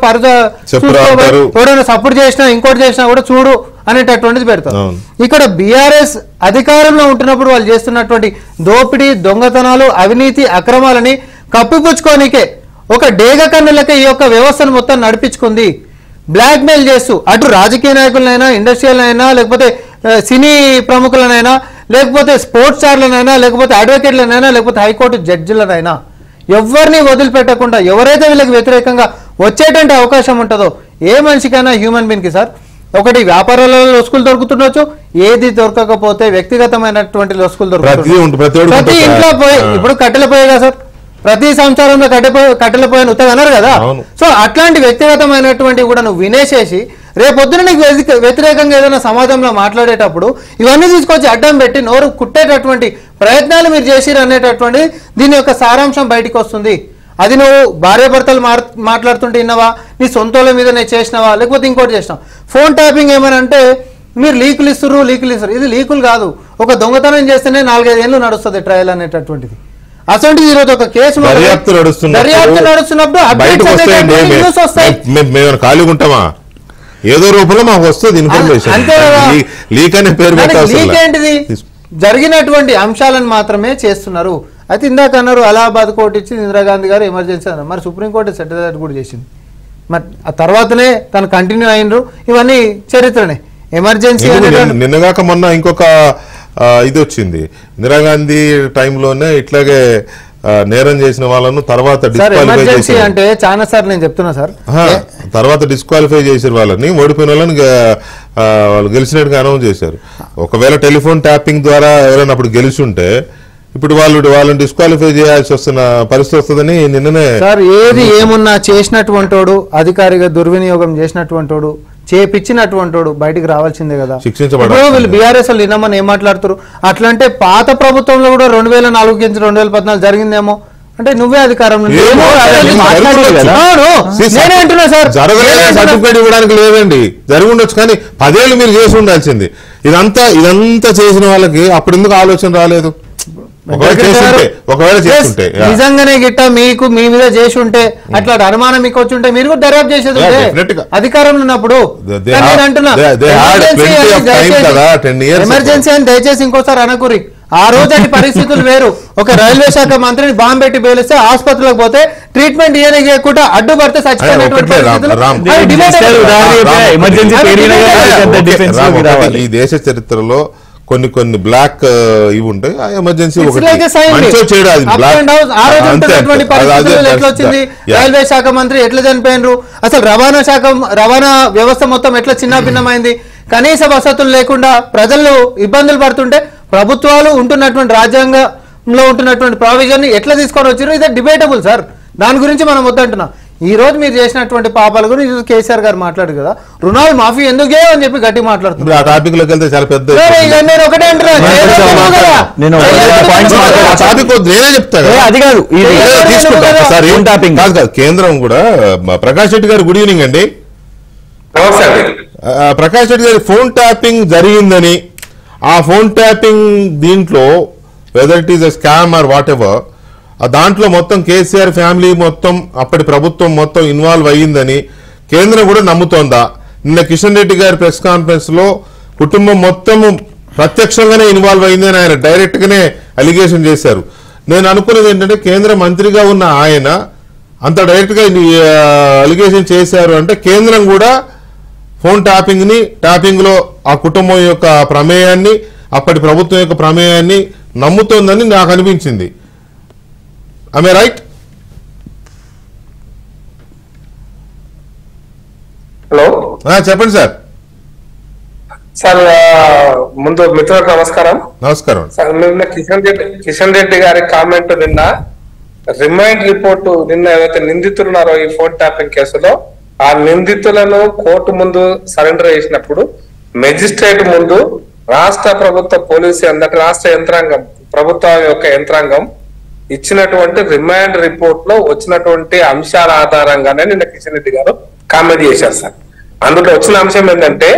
ఎవడైనా సపోర్ట్ చేసినా ఇంకోటి చేసినా కూడా చూడు అనేటటువంటిది పెడతారు. ఇక్కడ బీఆర్ఎస్ అధికారంలో ఉంటున్నప్పుడు వాళ్ళు చేస్తున్నటువంటి దోపిడీ, దొంగతనాలు, అవినీతి, అక్రమాలని కప్పిపుచ్చుకోనికే ఒక డేగ కన్నులకే ఈ యొక్క వ్యవస్థను మొత్తం నడిపించుకుంది. బ్లాక్ మెయిల్ చేస్తూ అటు రాజకీయ నాయకులనైనా, ఇండస్ట్రియల్ అయినా, లేకపోతే సినీ ప్రముఖులనైనా, లేకపోతే స్పోర్ట్స్ స్టార్లనైనా, లేకపోతే అడ్వకేట్లనైనా, లేకపోతే హైకోర్టు జడ్జిలనైనా ఎవరిని వదిలిపెట్టకుండా ఎవరైతే వీళ్ళకి వ్యతిరేకంగా వచ్చేటువంటి అవకాశం ఉంటుందో ఏ మనిషికైనా హ్యూమన్ బీయింగ్ కి సార్ ఒకటి వ్యాపారాలలో లొసుకులు దొరుకుతుండొచ్చు, ఏది దొరకకపోతే వ్యక్తిగతమైనటువంటి లొసుకులు దొరుకుతుంది. ప్రతి ఇంట్లో పోయి ఇప్పుడు కట్టెల పోయేగా సార్ ప్రతి సంవత్సరంలో కట్టెల పోయిన ఉత్తగా అన్నారు కదా. సో అట్లాంటి వ్యక్తిగతమైనటువంటి కూడా నువ్వు వినేసేసి రేపొద్దున నీకు వ్యతిరేకంగా ఏదైనా సమాజంలో మాట్లాడేటప్పుడు ఇవన్నీ తీసుకొచ్చి అడ్డం పెట్టి నోరు కుట్టేటటువంటి ప్రయత్నాలు మీరు చేసిరు అనేటటువంటి దీని యొక్క సారాంశం బయటకు వస్తుంది. అది నువ్వు భార్యాభర్తలు మాట్లాడుతుంటే విన్నావా, నీ సొంతల మీద నేను చేసినావా, లేకపోతే ఇంకోటి చేసినావు. ఫోన్ ట్యాపింగ్ ఏమని అంటే మీరు లీకులు ఇస్తున్నారు. ఇది లీకులు కాదు, ఒక దొంగతనం చేస్తేనే 4-5 ఏళ్ళు నడుస్తుంది ట్రయల్ అనేటటువంటిది. అసలు ఈరోజు ఒక కేసు దర్యాప్తు నడుస్తున్నప్పుడు ఖాళీ ఉంటామా ఏదో రూపంలో మాకు వస్తుంది ఇన్ఫర్మేషన్. లీక్ ఏంటిది జరిగినటువంటి అంశాలను మాత్రమే చేస్తున్నారు. అయితే ఇందాక అన్నారు అలహాబాద్ కోర్టు ఇచ్చి ఇందిరాగాంధీ గారు ఎమర్జెన్సీ అన్నారు. మరి సుప్రీంకోర్టు సెటిల్ కూడా చేసింది. మరి ఆ తర్వాతనే తను కంటిన్యూ అయినరు. ఇవన్నీ చరిత్రనే. ఎమర్జెన్సీ నిన్నగాక మొన్న ఇంకొక ఇది వచ్చింది. ఇందిరాగాంధీ టైంలోనే ఇట్లాగే నేరం చేసిన వాళ్ళను తర్వాత ఎమర్జెన్సీ అంటే చాలా సార్ నేను చెప్తున్నా సార్ తర్వాత డిస్క్వాలిఫై చేసిన వాళ్ళని ఓడిపోయిన వాళ్ళని వాళ్ళు గెలిచినట్టుగా అనౌన్స్ చేశారు. ఒకవేళ టెలిఫోన్ ట్యాపింగ్ ద్వారా ఎవరైనా అప్పుడు గెలిచుంటే ఇప్పుడు వాళ్ళని డిస్క్వాలిఫై చేయాల్సి వస్తున్న పరిస్థితి వస్తుందని నిన్ననే సార్ ఏది ఏమున్నా చేసినటువంటి వాడు అధికారిగా దుర్వినియోగం చేసినటువంటి వాడు చేపించినటువంటి వాడు బయటికి రావాల్సిందే కదా. వీళ్ళు బీఆర్ఎస్ వాళ్ళు నిన్నమని ఏం మాట్లాడుతారు అట్లా అంటే పాత ప్రభుత్వంలో కూడా 2004 నుంచి 2014 జరిగిందేమో అంటే నువ్వే అధికారంలో అంటున్నా సార్. సర్టిఫికేట్ ఇవ్వడానికి లేదండి, జరిగి ఉండొచ్చు కానీ 10 ఏళ్ళు మీరు చేసి ఉండాల్సింది. ఇదంతా చేసిన వాళ్ళకి అప్పుడు ఎందుకు ఆలోచన రాలేదు? నిజంగానే గిట్ట మీకు మీ మీద చేసి ఉంటే అట్లా అనుమానం మీకు వచ్చి ఉంటే మీరు కూడా దర్యాప్తు చేసేది అధికారంలో ఉన్నప్పుడు. ఎమర్జెన్సీ అని దయచేసి ఇంకోసారి అనకూరి. ఆ రోజు అటు పరిస్థితులు వేరు. ఒక రైల్వే శాఖ మంత్రిని బాంబు పెట్టి పేలిస్తే ఆసుపత్రిలోకి పోతే ట్రీట్మెంట్ ఇవ్వకుండా అడ్డుపడితే ఈ దేశ చరిత్రలో కొన్ని బ్లాక్ ఇవి ఉంటాయి. ఆ ఎమర్జెన్సీ రైల్వే శాఖ మంత్రి ఎట్లా చనిపోయినరు, అసలు రవాణా వ్యవస్థ మొత్తం ఎట్లా చిన్న భిన్నమైంది, కనీస వసతులు లేకుండా ప్రజలు ఇబ్బందులు పడుతుంటే ప్రభుత్వాలు ఉంటున్నటువంటి రాజ్యాంగంలో ఉంటున్నటువంటి ప్రావిజన్ ఎట్లా తీసుకొని వచ్చారు. ఇది డిబేటబుల్ సార్. దాని గురించి మనం వద్దంటున్నాం. ఈ రోజు మీరు చేసినటువంటి పాపాల గురించి కేసీఆర్ గారు మాట్లాడు కదా, రుణాలు మాఫీ ఎందుకే అని చెప్పి గట్టి మాట్లాడుతున్నారు. ఆ టాపిక్ లోకి వెళ్తే చాలా పెద్ద నేను ఒకటే అంటున్నాను, కేంద్రం కూడా. ప్రకాష్ రెడ్డి గారు గుడ్ ఈవినింగ్ అండి. ప్రకాష్ రెడ్డి గారి ఫోన్ ట్యాపింగ్ జరిగిందని, ఆ ఫోన్ ట్యాపింగ్ దీంట్లో whether it is a scam or whatever, దాంట్లో మొత్తం కేసీఆర్ ఫ్యామిలీ మొత్తం అప్పటి ప్రభుత్వం మొత్తం ఇన్వాల్వ్ అయ్యిందని కేంద్రం కూడా నమ్ముతోందా? నిన్న కిషన్ రెడ్డి గారి ప్రెస్ కాన్ఫరెన్స్ లో కుటుంబం మొత్తం ప్రత్యక్షంగానే ఇన్వాల్వ్ అయిందని ఆయన డైరెక్ట్ గానే అలిగేషన్ చేశారు. నేను అనుకున్నది ఏంటంటే కేంద్ర మంత్రిగా ఉన్న ఆయన అంత డైరెక్ట్ గా అలిగేషన్ చేశారు అంటే కేంద్రం కూడా ఫోన్ ట్యాపింగ్ లో ఆ కుటుంబం యొక్క ప్రమేయాన్ని, అప్పటి ప్రభుత్వం యొక్క ప్రమేయాన్ని నమ్ముతోందని నాకు అనిపించింది. Am I right? హలో చెప్పండి సార్. సార్ ముందు మిత్రులకు నమస్కారం. నమస్కారం సార్. నిన్న కిషన్ రెడ్డి గారి కామెంట్ నిన్న రిమైండ్ రిపోర్ట్ నిన్న ఏవైతే నిందితులు ఉన్నారో ఈ ఫోన్ ట్యాపింగ్ కేసులో ఆ నిందితులను కోర్టు ముందు సరెండర్ చేసినప్పుడు మెజిస్ట్రేట్ ముందు రాష్ట్ర ప్రభుత్వ పోలీసు అందరి రాష్ట్ర యంత్రాంగం ప్రభుత్వ యొక్క యంత్రాంగం ఇచ్చినటువంటి రిమాండ్ రిపోర్ట్ లో వచ్చినటువంటి అంశాల ఆధారంగానే నిన్న కిషన్ రెడ్డి గారు కామెంట్ చేశారు సార్. అందులో వచ్చిన అంశం ఏంటంటే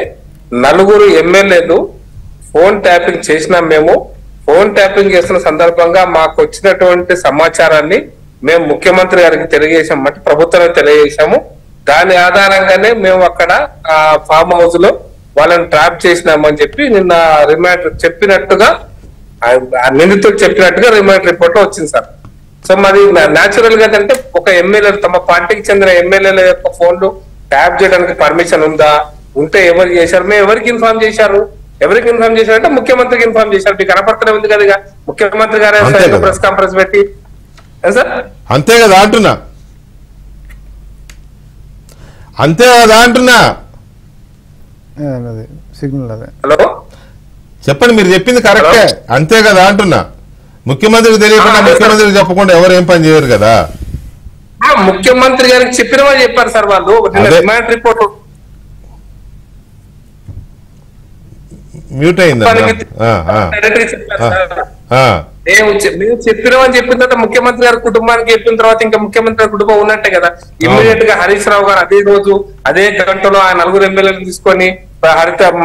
4 ఎమ్మెల్యేలు ఫోన్ ట్యాపింగ్ చేసినాం. మేము ఫోన్ ట్యాపింగ్ చేస్తున్న సందర్భంగా మాకు వచ్చినటువంటి సమాచారాన్ని మేము ముఖ్యమంత్రి గారికి తెలియజేసాం, అంటే ప్రభుత్వానికి తెలియజేశాము. దాని ఆధారంగానే మేము అక్కడ ఫామ్ హౌస్ లో వాళ్ళని ట్రాప్ చేసినామని చెప్పి నిన్న రిమాండ్ చెప్పినట్టుగా నిందితులు చెప్పినట్టుగా రిమాండ్ రిపోర్ట్ లో వచ్చింది సార్. సో మరి న్యాచురల్ గా అంటే ఒక ఎమ్మెల్యే తమ పార్టీకి చెందిన ఎమ్మెల్యేల యొక్క ఫోన్లు ట్యాప్ చేయడానికి పర్మిషన్ ఉందా, ఉంటే ఎవరు చేశారు, మేము ఎవరికి ఇన్ఫార్మ్ చేశారు, ఎవరికి ఇన్ఫార్మ్ చేశారంటే ముఖ్యమంత్రికి ఇన్ఫార్మ్ చేశారు. మీకు కనపడుతూనే ఉంది కదా ముఖ్యమంత్రి గారే ప్రెస్ కాన్ఫరెన్స్ పెట్టి సార్. అంతే కదా అంటున్నా, అంతే కదా అంటున్నా. సిగ్నల్ అదే. హలో చెప్పండి, మీరు చెప్పింది కరెక్టే, అంతే కదా అంటున్నా. ముఖ్యమంత్రికి తెలియకుండా ముఖ్యమంత్రికి చెప్పకుండా ఎవరు ఏం పని చేయరు కదా. ముఖ్యమంత్రి గారికి చెప్పిన వాళ్ళు చెప్పారు సార్. వాళ్ళు రిమాండ్ రిపోర్ట్ మ్యూట్ అయిందా? మేము చెప్పినామని చెప్పిన తర్వాత ముఖ్యమంత్రి గారి కుటుంబానికి చెప్పిన తర్వాత ఇంకా ముఖ్యమంత్రి గారి కుటుంబం ఉన్నట్టే కదా. ఇమ్మీడియట్ గా హరీష్ రావు గారు అదే రోజు అదే గంటలో ఆ 4 ఎమ్మెల్యేలు తీసుకొని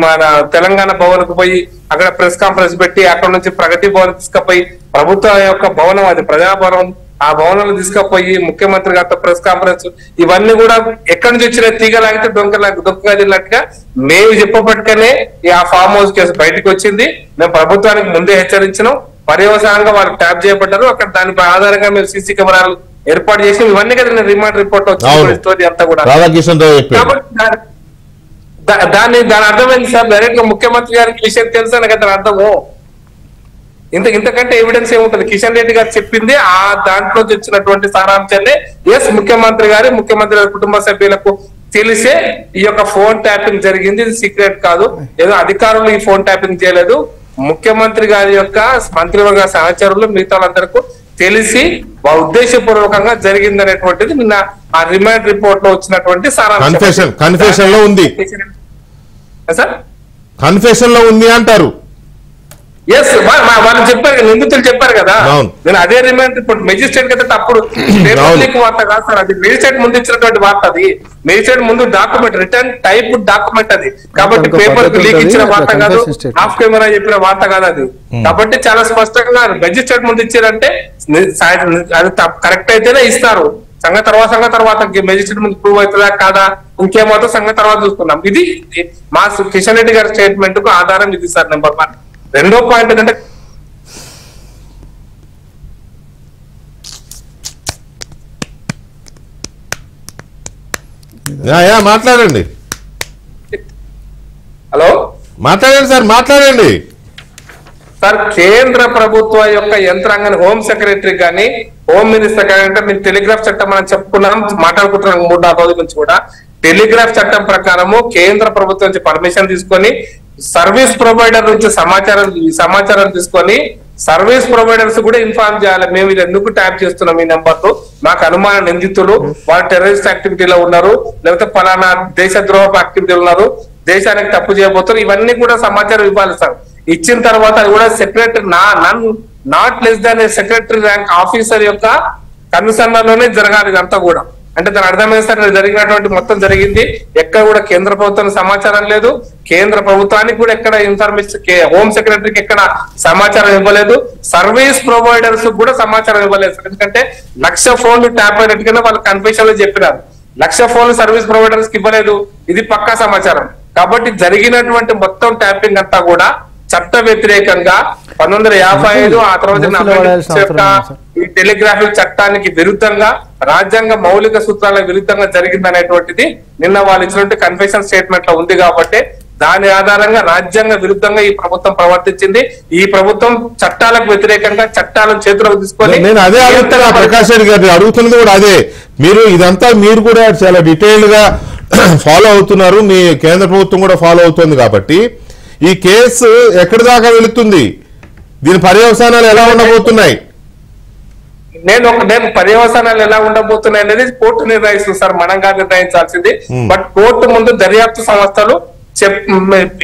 మన తెలంగాణ భవన్ కు పోయి అక్కడ ప్రెస్ కాన్ఫరెన్స్ పెట్టి అక్కడ నుంచి ప్రగతి భవన్ తీసుకుపోయి ప్రభుత్వ యొక్క భవనం అది ప్రజాభవనం, ఆ భవనంలో తీసుకుపోయి ముఖ్యమంత్రి గారితో ప్రెస్ కాన్ఫరెన్స్, ఇవన్నీ కూడా ఎక్కడి నుంచి వచ్చిన తీగలాగితే దొంగదిన్నట్టుగా మేము చెప్పబట్టుకనే ఆ ఫామ్ హౌస్ కేసు బయటకు వచ్చింది. మేము ప్రభుత్వానికి ముందే హెచ్చరించినాం, పర్యవసానంగా వాళ్ళు ట్యాప్ చేయబడ్డారు. అక్కడ దాని ఆధారంగా మేము సీసీ కెమెరాలు ఏర్పాటు చేసి ఇవన్నీ కదా రిమాండ్ రిపోర్ట్ వచ్చింది స్టోరీ అంతా కూడా. కాబట్టి దాని అర్థమైంది సార్. డైరెక్ట్ గా ముఖ్యమంత్రి గారికి విషయం తెలుసు అని కదా అర్థము. ఇంతకంటే ఎవిడెన్స్ ఏముంటది? కిషన్ రెడ్డి గారు చెప్పింది ఆ దాంట్లో వచ్చినటువంటి సారాంశాన్ని ముఖ్యమంత్రి గారి కుటుంబ సభ్యులకు తెలిసే ఈ యొక్క ఫోన్ ట్యాపింగ్ జరిగింది, ఇది సీక్రెట్ కాదు, ఏదో అధికారులు ఈ ఫోన్ ట్యాపింగ్ చేయలేదు, ముఖ్యమంత్రి గారి యొక్క మంత్రివర్గ సహచరులు మిగతా వాళ్ళందరికీ తెలిసి ఉద్దేశపూర్వకంగా జరిగింది అనేటువంటిది నిన్న ఆ రిమాండ్ రిపోర్ట్ లో వచ్చినటువంటి సారాంశం. కన్ఫెషన్ లో ఉంది సార్, కన్ఫెషన్ లో ఉంది అంటారు. వాళ్ళు చెప్పారు, నిందితులు చెప్పారు కదా. నేను అదే రిమాండ్ రిపోర్ట్ మెజిస్ట్రేట్ కదా అప్పుడు వార్త కాదు సార్, అది మెజిస్ట్రేట్ ముందు ఇచ్చినటువంటి వార్త, అది మెజిస్ట్రేట్ ముందు డాక్యుమెంట్ రిటర్న్ టైప్ డాక్యుమెంట్ అది. కాబట్టి పేపర్ కు లీక్ ఇచ్చిన వార్త కాదు, ఆఫ్ కెమెరా చెప్పిన వార్త కాదు అది. కాబట్టి చాలా స్పష్టంగా మెజిస్ట్రేట్ ముందు ఇచ్చారంటే అది కరెక్ట్ అయితేనే ఇస్తారు. సంగతి తర్వాత మెజిస్ట్రేట్ ముందు ప్రూవ్ అవుతుందా కాదా ఇంకేమవుతుందో సంగతి తర్వాత చూసుకున్నాం. ఇది మా కిషన్ రెడ్డి గారి స్టేట్మెంట్ కు ఆధారం ఇది సార్. నెంబర్ 1. రెండో పాయింట్ ఏంటంటే మాట్లాడండి. హలో మాట్లాడండి సార్, మాట్లాడండి సార్. కేంద్ర ప్రభుత్వ యొక్క యంత్రాంగాన్ని హోమ్ సెక్రటరీ కానీ హోమ్ మినిస్టర్ కానీ అంటే మేము టెలిగ్రాఫ్ చట్టం మనం చెప్పుకున్నాం, మాట్లాడుకుంటున్నాం 3-4 రోజుల నుంచి కూడా. టెలిగ్రాఫ్ చట్టం ప్రకారము కేంద్ర ప్రభుత్వం నుంచి పర్మిషన్ తీసుకొని సర్వీస్ ప్రొవైడర్ నుంచి సమాచారం తీసుకొని సర్వీస్ ప్రొవైడర్స్ కూడా ఇన్ఫార్మ్ చేయాలి. మేము ఇది ఎందుకు ట్యాప్ చేస్తున్నాం ఈ నెంబర్లు, మాకు అనుమాన నిందితులు వాళ్ళు టెర్రరిస్ట్ యాక్టివిటీలో ఉన్నారు, లేకపోతే ఫలానా దేశద్రోహ యాక్టివిటీలు ఉన్నారు, దేశానికి తప్పు చేయబోతున్నారు, ఇవన్నీ కూడా సమాచారం ఇవ్వాలి సార్. ఇచ్చిన తర్వాత అది కూడా secretary not less than secretary rank officer యొక్క కనుసన్నలోనే జరగాలి ఇదంతా కూడా. అంటే దాని అర్థమైంది సార్, జరిగినటువంటి మొత్తం జరిగింది ఎక్కడ కూడా కేంద్ర ప్రభుత్వానికి సమాచారం లేదు, కేంద్ర ప్రభుత్వానికి కూడా ఎక్కడ ఇన్ఫర్మేషన్, హోమ్ సెక్రటరీకి ఎక్కడ సమాచారం ఇవ్వలేదు, సర్వీస్ ప్రొవైడర్స్ కూడా సమాచారం ఇవ్వలేదు. ఎందుకంటే 1,00,000 ఫోన్లు ట్యాప్ అయినట్టుగానే వాళ్ళు కన్ఫెషన్ లో చెప్పినారు. 1,00,000 ఫోన్లు సర్వీస్ ప్రొవైడర్స్ కి ఇవ్వలేదు, ఇది పక్కా సమాచారం. కాబట్టి జరిగినటువంటి మొత్తం ట్యాపింగ్ అంతా కూడా చట్ట వ్యతిరేకంగా 1955 ఆ తర్వాత ఈ టెలిగ్రాఫిక్ చట్టానికి విరుద్ధంగా, రాజ్యాంగ మౌలిక సూత్రాల విరుద్ధంగా జరిగిందనేటువంటిది నిన్న వాళ్ళు ఇచ్చినటువంటి కన్ఫెషన్ స్టేట్మెంట్ లో ఉంది. కాబట్టి దాని ఆధారంగా రాజ్యాంగ విరుద్ధంగా ఈ ప్రభుత్వం ప్రవర్తించింది. ఈ ప్రభుత్వం చట్టాలకు వ్యతిరేకంగా చట్టాలను చేతులకు తీసుకొని, నేను అదే అడుగుతున్నా ప్రకాష్ రెడ్డి గారు, అడుగుతున్నది కూడా అదే. మీరు ఇదంతా మీరు కూడా చాలా డీటెయిల్డ్ గా ఫాలో అవుతున్నారు, మీ కేంద్ర ప్రభుత్వం కూడా ఫాలో అవుతుంది. కాబట్టి ఈ కేసు ఎక్కడి దాకా వెళుతుంది, దీని పర్యవసానాలు ఎలా ఉండబోతున్నాయి? నేను పర్యవసానాలు ఎలా ఉండబోతున్నాయి అనేది కోర్టు నిర్ణయిస్తుంది సార్, మనంగా నిర్ణయించాల్సింది. బట్ కోర్టు ముందు దర్యాప్తు సంస్థలు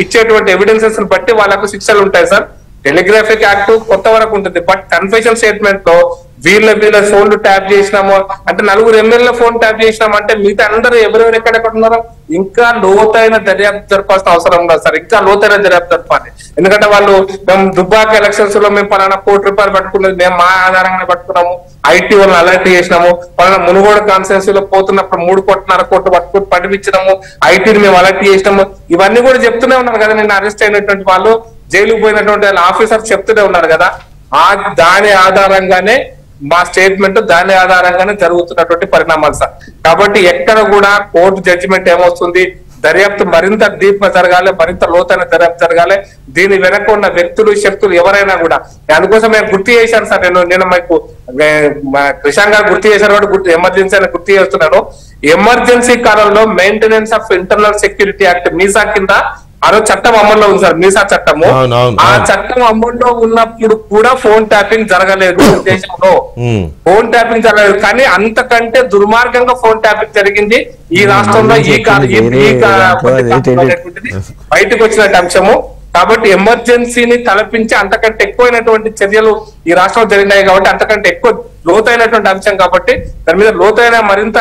ఇచ్చేటువంటి ఎవిడెన్సెస్ బట్టి వాళ్ళకు శిక్షలు ఉంటాయి సార్. టెలిగ్రాఫిక్ యాక్ట్ కొత్త వరకు ఉంటుంది, బట్ కన్ఫెషన్ స్టేట్మెంట్ లో వీళ్ళ ఫోన్లు ట్యాప్ చేసినాము అంటే, నలుగురు ఎమ్మెల్యే ఫోన్ ట్యాప్ చేసినాము అంటే మిగతా అందరూ ఎవరెవరు ఎక్కడెక్కడ ఉన్నారో ఇంకా లోతైన దర్యాప్తు జరపాల్సిన అవసరం ఉండదు సార్. ఇంకా లోతైన దర్యాప్తు జరపాలి. ఎందుకంటే వాళ్ళు మేము దుబ్బాక ఎలక్షన్స్ లో మేము పలానా ₹1 పట్టుకున్నది మేము మా ఆధారంగానే పట్టుకున్నాము, ఐటీ వాళ్ళని అలర్ట్ చేసినాము, పలానా మునుగోడు కాన్స్టిట్యూన్సీ లో పోతున్నప్పుడు 3.5 కోట్లు పట్టుకుని పంపించినాము, ఐటీని మేము అలర్ట్ చేసినాము, ఇవన్నీ కూడా చెప్తూనే ఉన్నారు కదా. నిన్న అరెస్ట్ అయినటువంటి వాళ్ళు, జైలుకు పోయినటువంటి ఆఫీసర్ చెప్తూనే ఉన్నారు కదా. దాని ఆధారంగానే మా స్టేట్మెంట్, దాని ఆధారంగానే జరుగుతున్నటువంటి పరిణామాలు సార్. కాబట్టి ఎక్కడ కూడా కోర్టు జడ్జిమెంట్ ఏమొస్తుంది, దర్యాప్తు మరింత డీప్ గా జరగాలి, మరింత లోతైన దర్యాప్తు జరగాలి. దీని వెనక ఉన్న వ్యక్తులు, శక్తులు ఎవరైనా కూడా, అందుకోసం నేను గుర్తు చేశాను సార్. నేను మీకు కృషాంక్ గారు గుర్తు చేశారు కాబట్టి ఎమర్జెన్సీ అని గుర్తు చేస్తున్నాను. ఎమర్జెన్సీ కాలంలో maintenance of internal security act MISA కింద చట్టం అమల్లో ఉంది సార్, మీసా చట్టము. ఆ చట్టం అమల్లో ఉన్నప్పుడు కూడా ఫోన్ ట్యాపింగ్ జరగలేదు దేశంలో, ఫోన్ ట్యాపింగ్ జరగలేదు. కానీ అంతకంటే దుర్మార్గంగా ఫోన్ ట్యాపింగ్ జరిగింది ఈ రాష్ట్రంలో. బయటకు వచ్చినట్టు అంశము. కాబట్టి ఎమర్జెన్సీని తలపించి అంతకంటే ఎక్కువైనటువంటి చర్యలు ఈ రాష్ట్రంలో జరిగినాయి కాబట్టి, అంతకంటే ఎక్కువ లోతైనటువంటి అంశం కాబట్టి దాని మీద లోతైన మరింత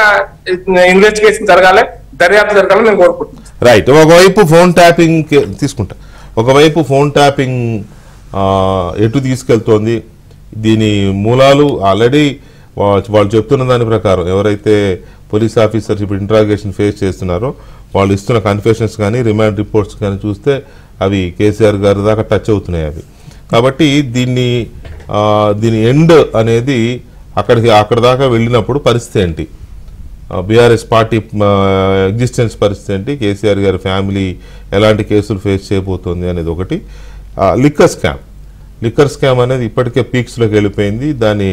ఇన్వెస్టిగేషన్ జరగాలి, దర్యాప్తు జరగాలని నేను కోరుకుంటున్నాను. రైట్. ఒకవైపు ఫోన్ ట్యాపింగ్ తీసుకుంటా, ఒకవైపు ఫోన్ ట్యాపింగ్ ఎటు తీసుకెళ్తోంది, దీని మూలాలు ఆల్రెడీ వాళ్ళు చెప్తున్న దాని ప్రకారం ఎవరైతే పోలీస్ ఆఫీసర్స్ ఇప్పుడు ఇంట్రాగేషన్ ఫేస్ చేస్తున్నారో వాళ్ళు ఇస్తున్న కన్ఫెషన్స్ కానీ రిమాండ్ రిపోర్ట్స్ కానీ చూస్తే అవి కేసీఆర్ గారి దాకా టచ్ అవుతున్నాయి అవి. కాబట్టి దీని ఎండ్ అనేది అక్కడ దాకా వెళ్ళినప్పుడు పరిస్థితి ఏంటి, బీఆర్ఎస్ పార్టీ ఎగ్జిస్టెన్స్ పరిస్థితి ఏంటి, కేసీఆర్ గారి ఫ్యామిలీ ఎలాంటి కేసులు ఫేస్ చేయబోతోంది అనేది ఒకటి. లిక్కర్ స్కామ్ అనేది ఇప్పటికే పీక్స్లోకి వెళ్ళిపోయింది. దాన్ని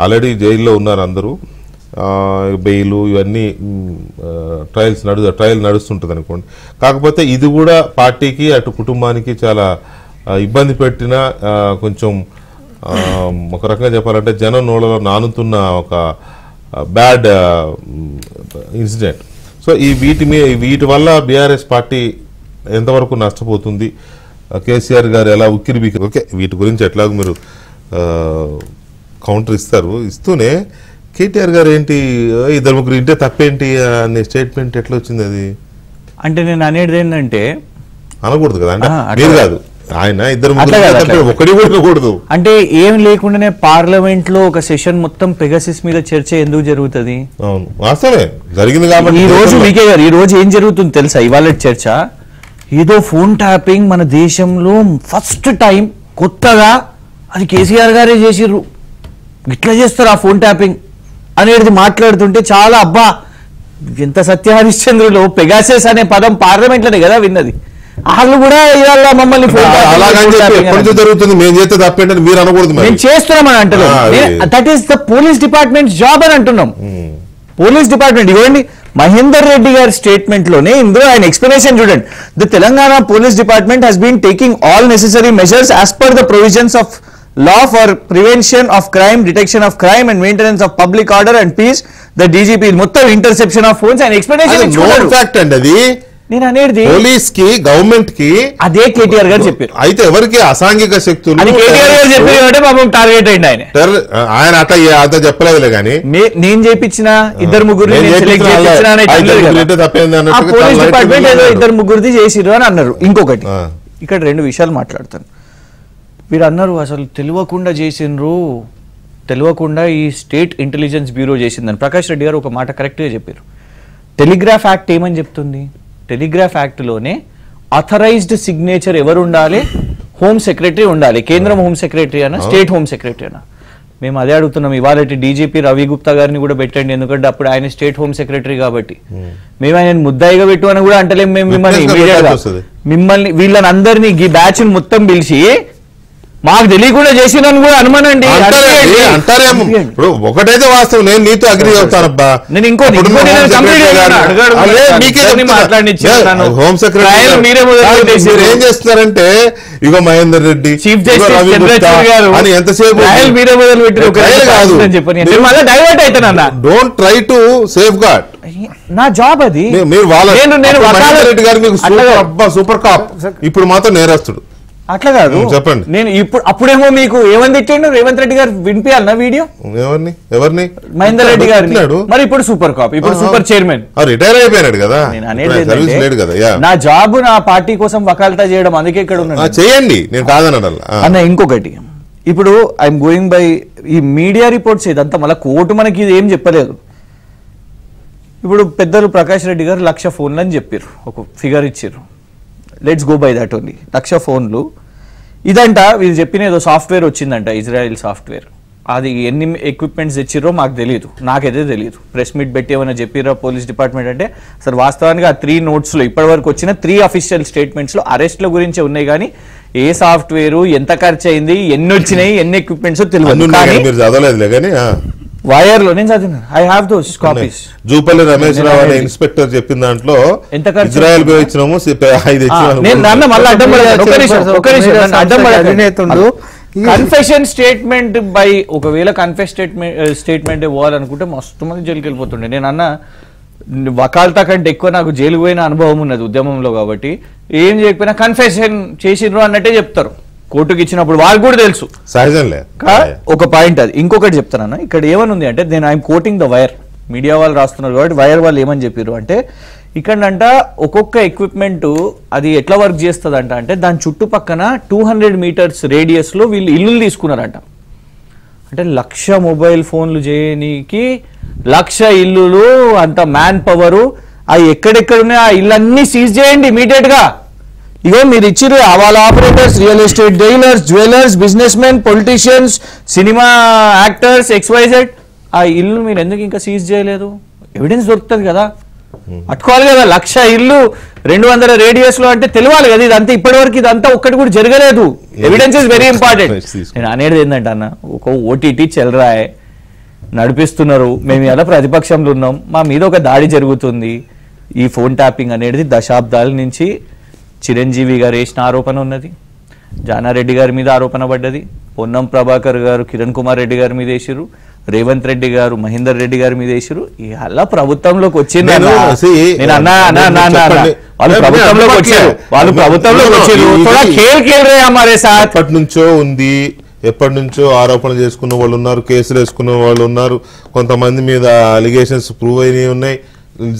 ఆల్రెడీ జైల్లో ఉన్నారు అందరూ, బెయిలు ఇవన్నీ ట్రయల్ నడుస్తుంటుంది అనుకోండి. కాకపోతే ఇది కూడా పార్టీకి అటు కుటుంబానికి చాలా ఇబ్బంది పెట్టిన, కొంచెం ఒక రకంగా చెప్పాలంటే జనం నోళ్ళలో నానుతున్న ఒక బ్యాడ్ ఇన్సిడెంట్. సో వీటి వల్ల బీఆర్ఎస్ పార్టీ ఎంతవరకు నష్టపోతుంది, కేసీఆర్ గారు ఎలా ఉక్కిరిబిక్కిరి, ఓకే వీటి గురించి ఎట్లాగో మీరు కౌంటర్ ఇస్తూనే కేటీఆర్ గారు ఏంటి 2-3 ఇంటే తప్పేంటి అనే స్టేట్మెంట్ ఎట్లా వచ్చింది? అది అంటే నేను అనేది ఏంటంటే అనకూడదు కదా, అంటే మీరు కాదు ఆయన 2-3 ఒకటి కూడా కూడదు అంటే ఏం లేకుండానే పార్లమెంట్ లో ఒక సెషన్ మొత్తం పెగాసిస్ మీద చర్చ ఎందుకు జరుగుతుంది? అవును వాస్తవమే జరిగింది కాబట్టి. ఈ రోజు వికే గారు, ఈ రోజు ఏం జరుగుతుంది తెలుసా? ఇవాళ చర్చ ఏదో ఫోన్ ట్యాపింగ్ మన దేశంలో ఫస్ట్ టైం కొత్తగా అది కేసీఆర్ గారే చేసిర్రు, ఇట్లా చేస్తారు ఆ ఫోన్ ట్యాపింగ్ అనేది మాట్లాడుతుంటే చాలా అబ్బా ఎంత సత్యహరిశ్చంద్రులు పెగాసెస్ అనే పదం పార్లమెంట్ లోనే కదా విన్నది. వాళ్ళు కూడా ఇవాళ మమ్మల్ని జరుగుతుంది మేము చేస్తే తప్పేంటని మీరు అనకూడదు, మేము చేస్తున్నామని అంటున్నాం. That is the police department job అని అంటున్నాం. పోలీస్ డిపార్ట్మెంట్ ఇవ్వండి. మహేందర్ రెడ్డి గారి స్టేట్మెంట్ లోనే ఇందులో ఆయన ఎక్స్ప్లెనేషన్ చూడండి. The Telangana police department has been taking all necessary measures as per the provisions of law for prevention of crime, detection of crime and maintenance of public order and peace. The DGP మొత్తం interception of phones and explanation ఇచ్చారు. ఫ్యాక్ట్ అండి అది. నేను అనేది పోలీస్ కి గవర్నమెంట్ కి అదే కేటీఆర్ గారు చెప్పారు. అయితే ఎవరికి అసాంఘిక శక్తులు అది కేటీఆర్ గారు చెప్పారు. పాపం టార్గెట్ అయింది ఆయన అట్లా చెప్పలేదులే కానీ నేను చేపించిన 2-3 పోలీస్ డిపార్ట్మెంట్ ఏదో 2-3 చేసిర్రు అని అన్నారు. ఇంకొకటి ఇక్కడ 2 విషయాలు మాట్లాడతాను. వీరు అన్నారు అసలు తెలియకుండా చేసిండ్రు, తెలియకుండా ఈ స్టేట్ ఇంటెలిజెన్స్ బ్యూరో చేసిందని. ప్రకాష్ రెడ్డి గారు ఒక మాట కరెక్ట్గా చెప్పారు. టెలిగ్రాఫ్ యాక్ట్ ఏమని చెప్తుంది? టెలిగ్రాఫ్ యాక్ట్లోనే ఆథరైజ్డ్ సిగ్నేచర్ ఎవరు ఉండాలి? హోమ్ సెక్రటరీ ఉండాలి. కేంద్రం హోమ్ సెక్రటరీ అనా, స్టేట్ హోమ్ సెక్రటరీ అనా? మేము అదే అడుగుతున్నాం. ఇవాళ డీజీపీ రవి గుప్తా గారిని కూడా పెట్టండి, ఎందుకంటే అప్పుడు ఆయన స్టేట్ హోమ్ సెక్రటరీ కాబట్టి. మేము ఆయన ముద్దాయిగా పెట్టు అని కూడా అంటలేము. మేము మిమ్మల్ని వీళ్ళని అందరినీ ఈ బ్యాచ్ మొత్తం పిలిచి మాకు తెలియకుండా చేసినని కూడా అనుమానండి ఇప్పుడు ఒకటైతే వాస్తవం. నేను నీతో అగ్రి అవుతానబ్బా. నేను ఇంకోటి హోమ్ సెక్రటరీ ఏం చేస్తున్నారంటే ఇగో మహేందర్ రెడ్డి చీఫ్ జస్టిస్ అని ఎంతసేపు మీరే మొదలు పెట్టారు చెప్పని డైవర్ట్ అవుతానన్నా. Don't try to safeguard. నా జాబ్ అది. మీరు వాళ్ళ రెడ్డి గారు మీకు సూపర్ కాప్, ఇప్పుడు మాత్రం నేరస్తుడు. అట్లా కాదు చెప్పండి. నేను ఇప్పుడు అప్పుడేమో మీకు ఏమని తిట్టిండు రేవంత్ రెడ్డి గారు వినిపించాలి నా వీడియో ఎవరిని మహేందర్ రెడ్డి గారు మరి ఇప్పుడు సూపర్ కాప్ ఇప్పుడు సూపర్ చైర్మన్ రిటైర్ అయిపోయినాడు కదా. నేను అనేది నా జాబ్ నా పార్టీ కోసం వకాల్తా చేయడం అందుకే ఇక్కడ ఉన్నాను. చేయండి నేను కాదన్నాడు అన్న. ఇంకొకటి ఇప్పుడు ఐఎమ్ గోయింగ్ బై ఈ మీడియా రిపోర్ట్స్ ఇదంతా మళ్ళీ కోర్టు మనకి ఇది ఏం చెప్పలేదు. ఇప్పుడు పెద్దలు ప్రకాష్ రెడ్డి గారు 1,00,000 ఫోన్లు అని చెప్పారు, ఒక ఫిగర్ ఇచ్చారు. Let's go by that only. 1,00,000 ఫోన్లు ఇదంట వీళ్ళు చెప్పిన ఏదో సాఫ్ట్వేర్ వచ్చిందంట, ఇజ్రాయెల్ సాఫ్ట్వేర్. అది ఎన్ని ఎక్విప్మెంట్స్ తెచ్చిరో మాకు తెలియదు, నాకైతే తెలియదు. ప్రెస్ మీట్ పెట్టి ఏమైనా చెప్పిరో పోలీస్ డిపార్ట్మెంట్ అంటే అసలు వాస్తవానికి ఆ 3 నోట్స్లో ఇప్పటి వరకు వచ్చిన 3 అఫీషియల్ స్టేట్మెంట్స్లో అరెస్ట్ల గురించే ఉన్నాయి, కానీ ఏ సాఫ్ట్వేర్ ఎంత ఖర్చు అయింది ఎన్ని వచ్చినాయి ఎన్ని ఎక్విప్మెంట్స్ తెలియదు. వైర్ లో నేను చదివినా, I have those copies. Jupally Ramesh Rao అనే ఇన్స్పెక్టర్ చెప్పిన దాంట్లో ఎంత ఇజ్రాయెల్ పోయి ఇచ్చినాము 5 ఇచ్చినాము. కన్ఫెషన్ స్టేట్మెంట్ బై ఒకవేళ స్టేట్మెంట్ ఇవ్వాలనుకుంటే మస్తు మంది జైలుకి వెళ్ళిపోతుండే. నేను అన్న వకాల్తా కంటే ఎక్కువ నాకు జైలుకు పోయిన అనుభవం ఉన్నది ఉద్యమంలో, కాబట్టి ఏం చేయకపోయినా కన్ఫెషన్ చేసిండ్రు అన్నట్టే చెప్తారు కోర్టుకి ఇచ్చినప్పుడు, వాళ్ళకి కూడా తెలుసు సహజంలే. ఒక పాయింట్ అది. ఇంకొకటి చెప్తానన్నా, ఇక్కడ ఏమనుంది అంటే నేను I'm quoting the wire, media వాళ్ళు రాస్తున్నారు కాబట్టి వైర్ వాళ్ళు ఏమని చెప్పారు అంటే ఇక్కడంట ఒక్కొక్క ఎక్విప్మెంట్ అది ఎట్లా వర్క్ చేస్తుందంట అంటే దాని చుట్టుపక్కన 200 మీటర్స్ రేడియస్ లో వీళ్ళు ఇల్లులు తీసుకున్నారంట. అంటే 1,00,000 మొబైల్ ఫోన్లు చేయనీకి 1,00,000 ఇల్లులు, అంత మ్యాన్ పవరు, అవి ఎక్కడెక్కడ ఉన్నాయి ఆ ఇల్లన్నీ సీజ్ చేయండి ఇమీడియట్ గా. ఇగో మీరు ఇచ్చిరు వాళ్ళ operators, real estate dealers, jewellers, business men, politicians, cinema actors, XYZ. ఆ ఇల్లు మీరు ఎందుకు ఇంకా సీజ్ చేయలేదు? ఎవిడెన్స్ దొరుకుతుంది కదా, పట్టుకోవాలి కదా. 1,00,000 ఇల్లు 200 రేడియస్ లో అంటే తెలియాలి కదా. ఇదంతా ఇప్పటి వరకు ఇదంతా ఒక్కటి కూడా జరగలేదు. Evidence is very important. నేను అనేది ఏంటంటే అన్న, ఒక ఓటీటీ చెలరాయ్ నడిపిస్తున్నారు, మేము ఎలా ప్రతిపక్షంలో ఉన్నాం, మా మీద ఒక దాడి జరుగుతుంది. ఈ ఫోన్ ట్యాపింగ్ అనేది దశాబ్దాల నుంచి చిరంజీవి గారు వేసిన ఆరోపణ ఉన్నది, జానారెడ్డి గారి మీద ఆరోపణ పడ్డది, పొన్నం ప్రభాకర్ గారు కిరణ్ కుమార్ రెడ్డి గారి మీద వేసిరు, రేవంత్ రెడ్డి గారు మహేందర్ రెడ్డి గారి మీద వేసిరు. అలా ప్రభుత్వంలోకి వచ్చింది ఎప్పటి నుంచో ఉంది, ఎప్పటి నుంచో ఆరోపణలు చేసుకున్న వాళ్ళు ఉన్నారు, కేసులు వేసుకున్న వాళ్ళు ఉన్నారు, కొంతమంది మీద అలిగేషన్స్ ప్రూవ్ అయినవి ఉన్నాయి.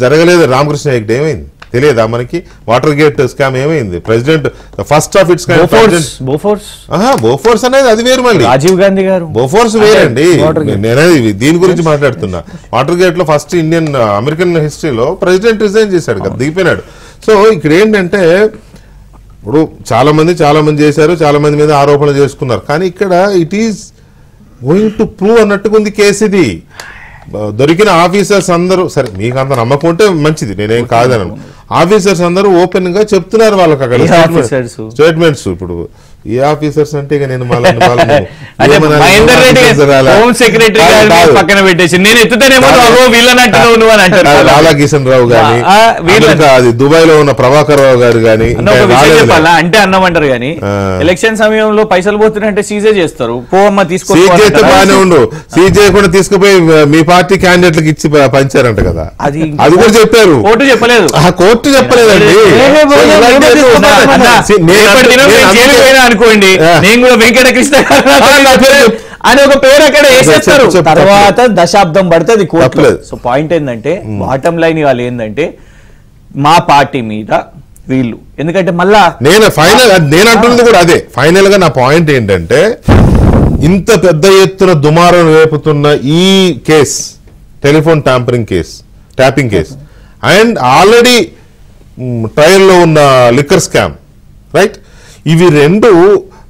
జరగలేదు. రామకృష్ణ హెగ్డే ఏమైంది తెలియదా మనకి? వాటర్ గేట్ స్కామ్ ఏమైంది? President first of it's Bofors అనేది అది వేరు, మళ్ళీ రాజీవ్ గాంధీ గారు బోఫోర్స్ వేరండి. నేనేది దీని గురించి మాట్లాడుతున్నా. వాటర్ గేట్ లో ఫస్ట్ అమెరికన్ హిస్టరీలో ప్రెసిడెంట్ రిజైన్ చేశాడు కదా, దిగిపోయినాడు. సో ఇక్కడ ఏంటంటే ఇప్పుడు చాలా మంది చేశారు, చాలా మంది మీద ఆరోపణలు చేసుకున్నారు, కానీ ఇక్కడ it is going to prove అన్నట్టుగా ఉంది కేసు. ఇది దొరికిన ఆఫీసర్స్ అందరూ, సరే మీకు అంత నమ్మకం ఉంటే మంచిది, నేనేం కాదనను. ఆఫీసర్స్ అందరూ ఓపెన్ గా చెప్తున్నారు వాళ్ళకి అక్కడ స్టేట్మెంట్స్. ఇప్పుడు ఏ ఆఫీసర్స్ అంటే ఇక నేను లాలా కిషన్ రావు గాని, అది దుబాయ్ లో ఉన్న ప్రభాకర్ రావు గారు గాని అంటే అన్నమంటారు కానీ ఎలక్షన్ సమయంలో పైసలు పోతున్నాయంటే సీజే చేస్తారు. పోమ్మ తీసుకో చేస్తే బాగానే ఉండు, సీజ్ చేయకుండా తీసుకుపోయి మీ పార్టీ క్యాండిడేట్లకు ఇచ్చి పంచారంట కదా, అది కూడా చెప్పారు. కోర్టు చెప్పలేదు, కోర్టు చెప్పలేదండి. అనుకోండి నేను కూడా వెంకటకృష్ణ అని ఒక పేరు అక్కడ వేసేస్తారు. తర్వాత దశాబ్దం పడుతుంది కోర్టులో. సో పాయింట్ ఏంటంటే బాటం లైన్ వాళ్ళు ఏంటంటే మా పార్టీ మీద వీళ్ళు, ఎందుకంటే మళ్ళా నేను అంటున్నది కూడా అదే. ఫైనల్ గా నా పాయింట్ ఏంటంటే ఇంత పెద్ద ఎత్తున దుమారం రేపుతున్న ఈ case, telephone tampering case and already ట్రయల్లో ఉన్న లిక్కర్ స్కామ్, రైట్? ఇవి రెండు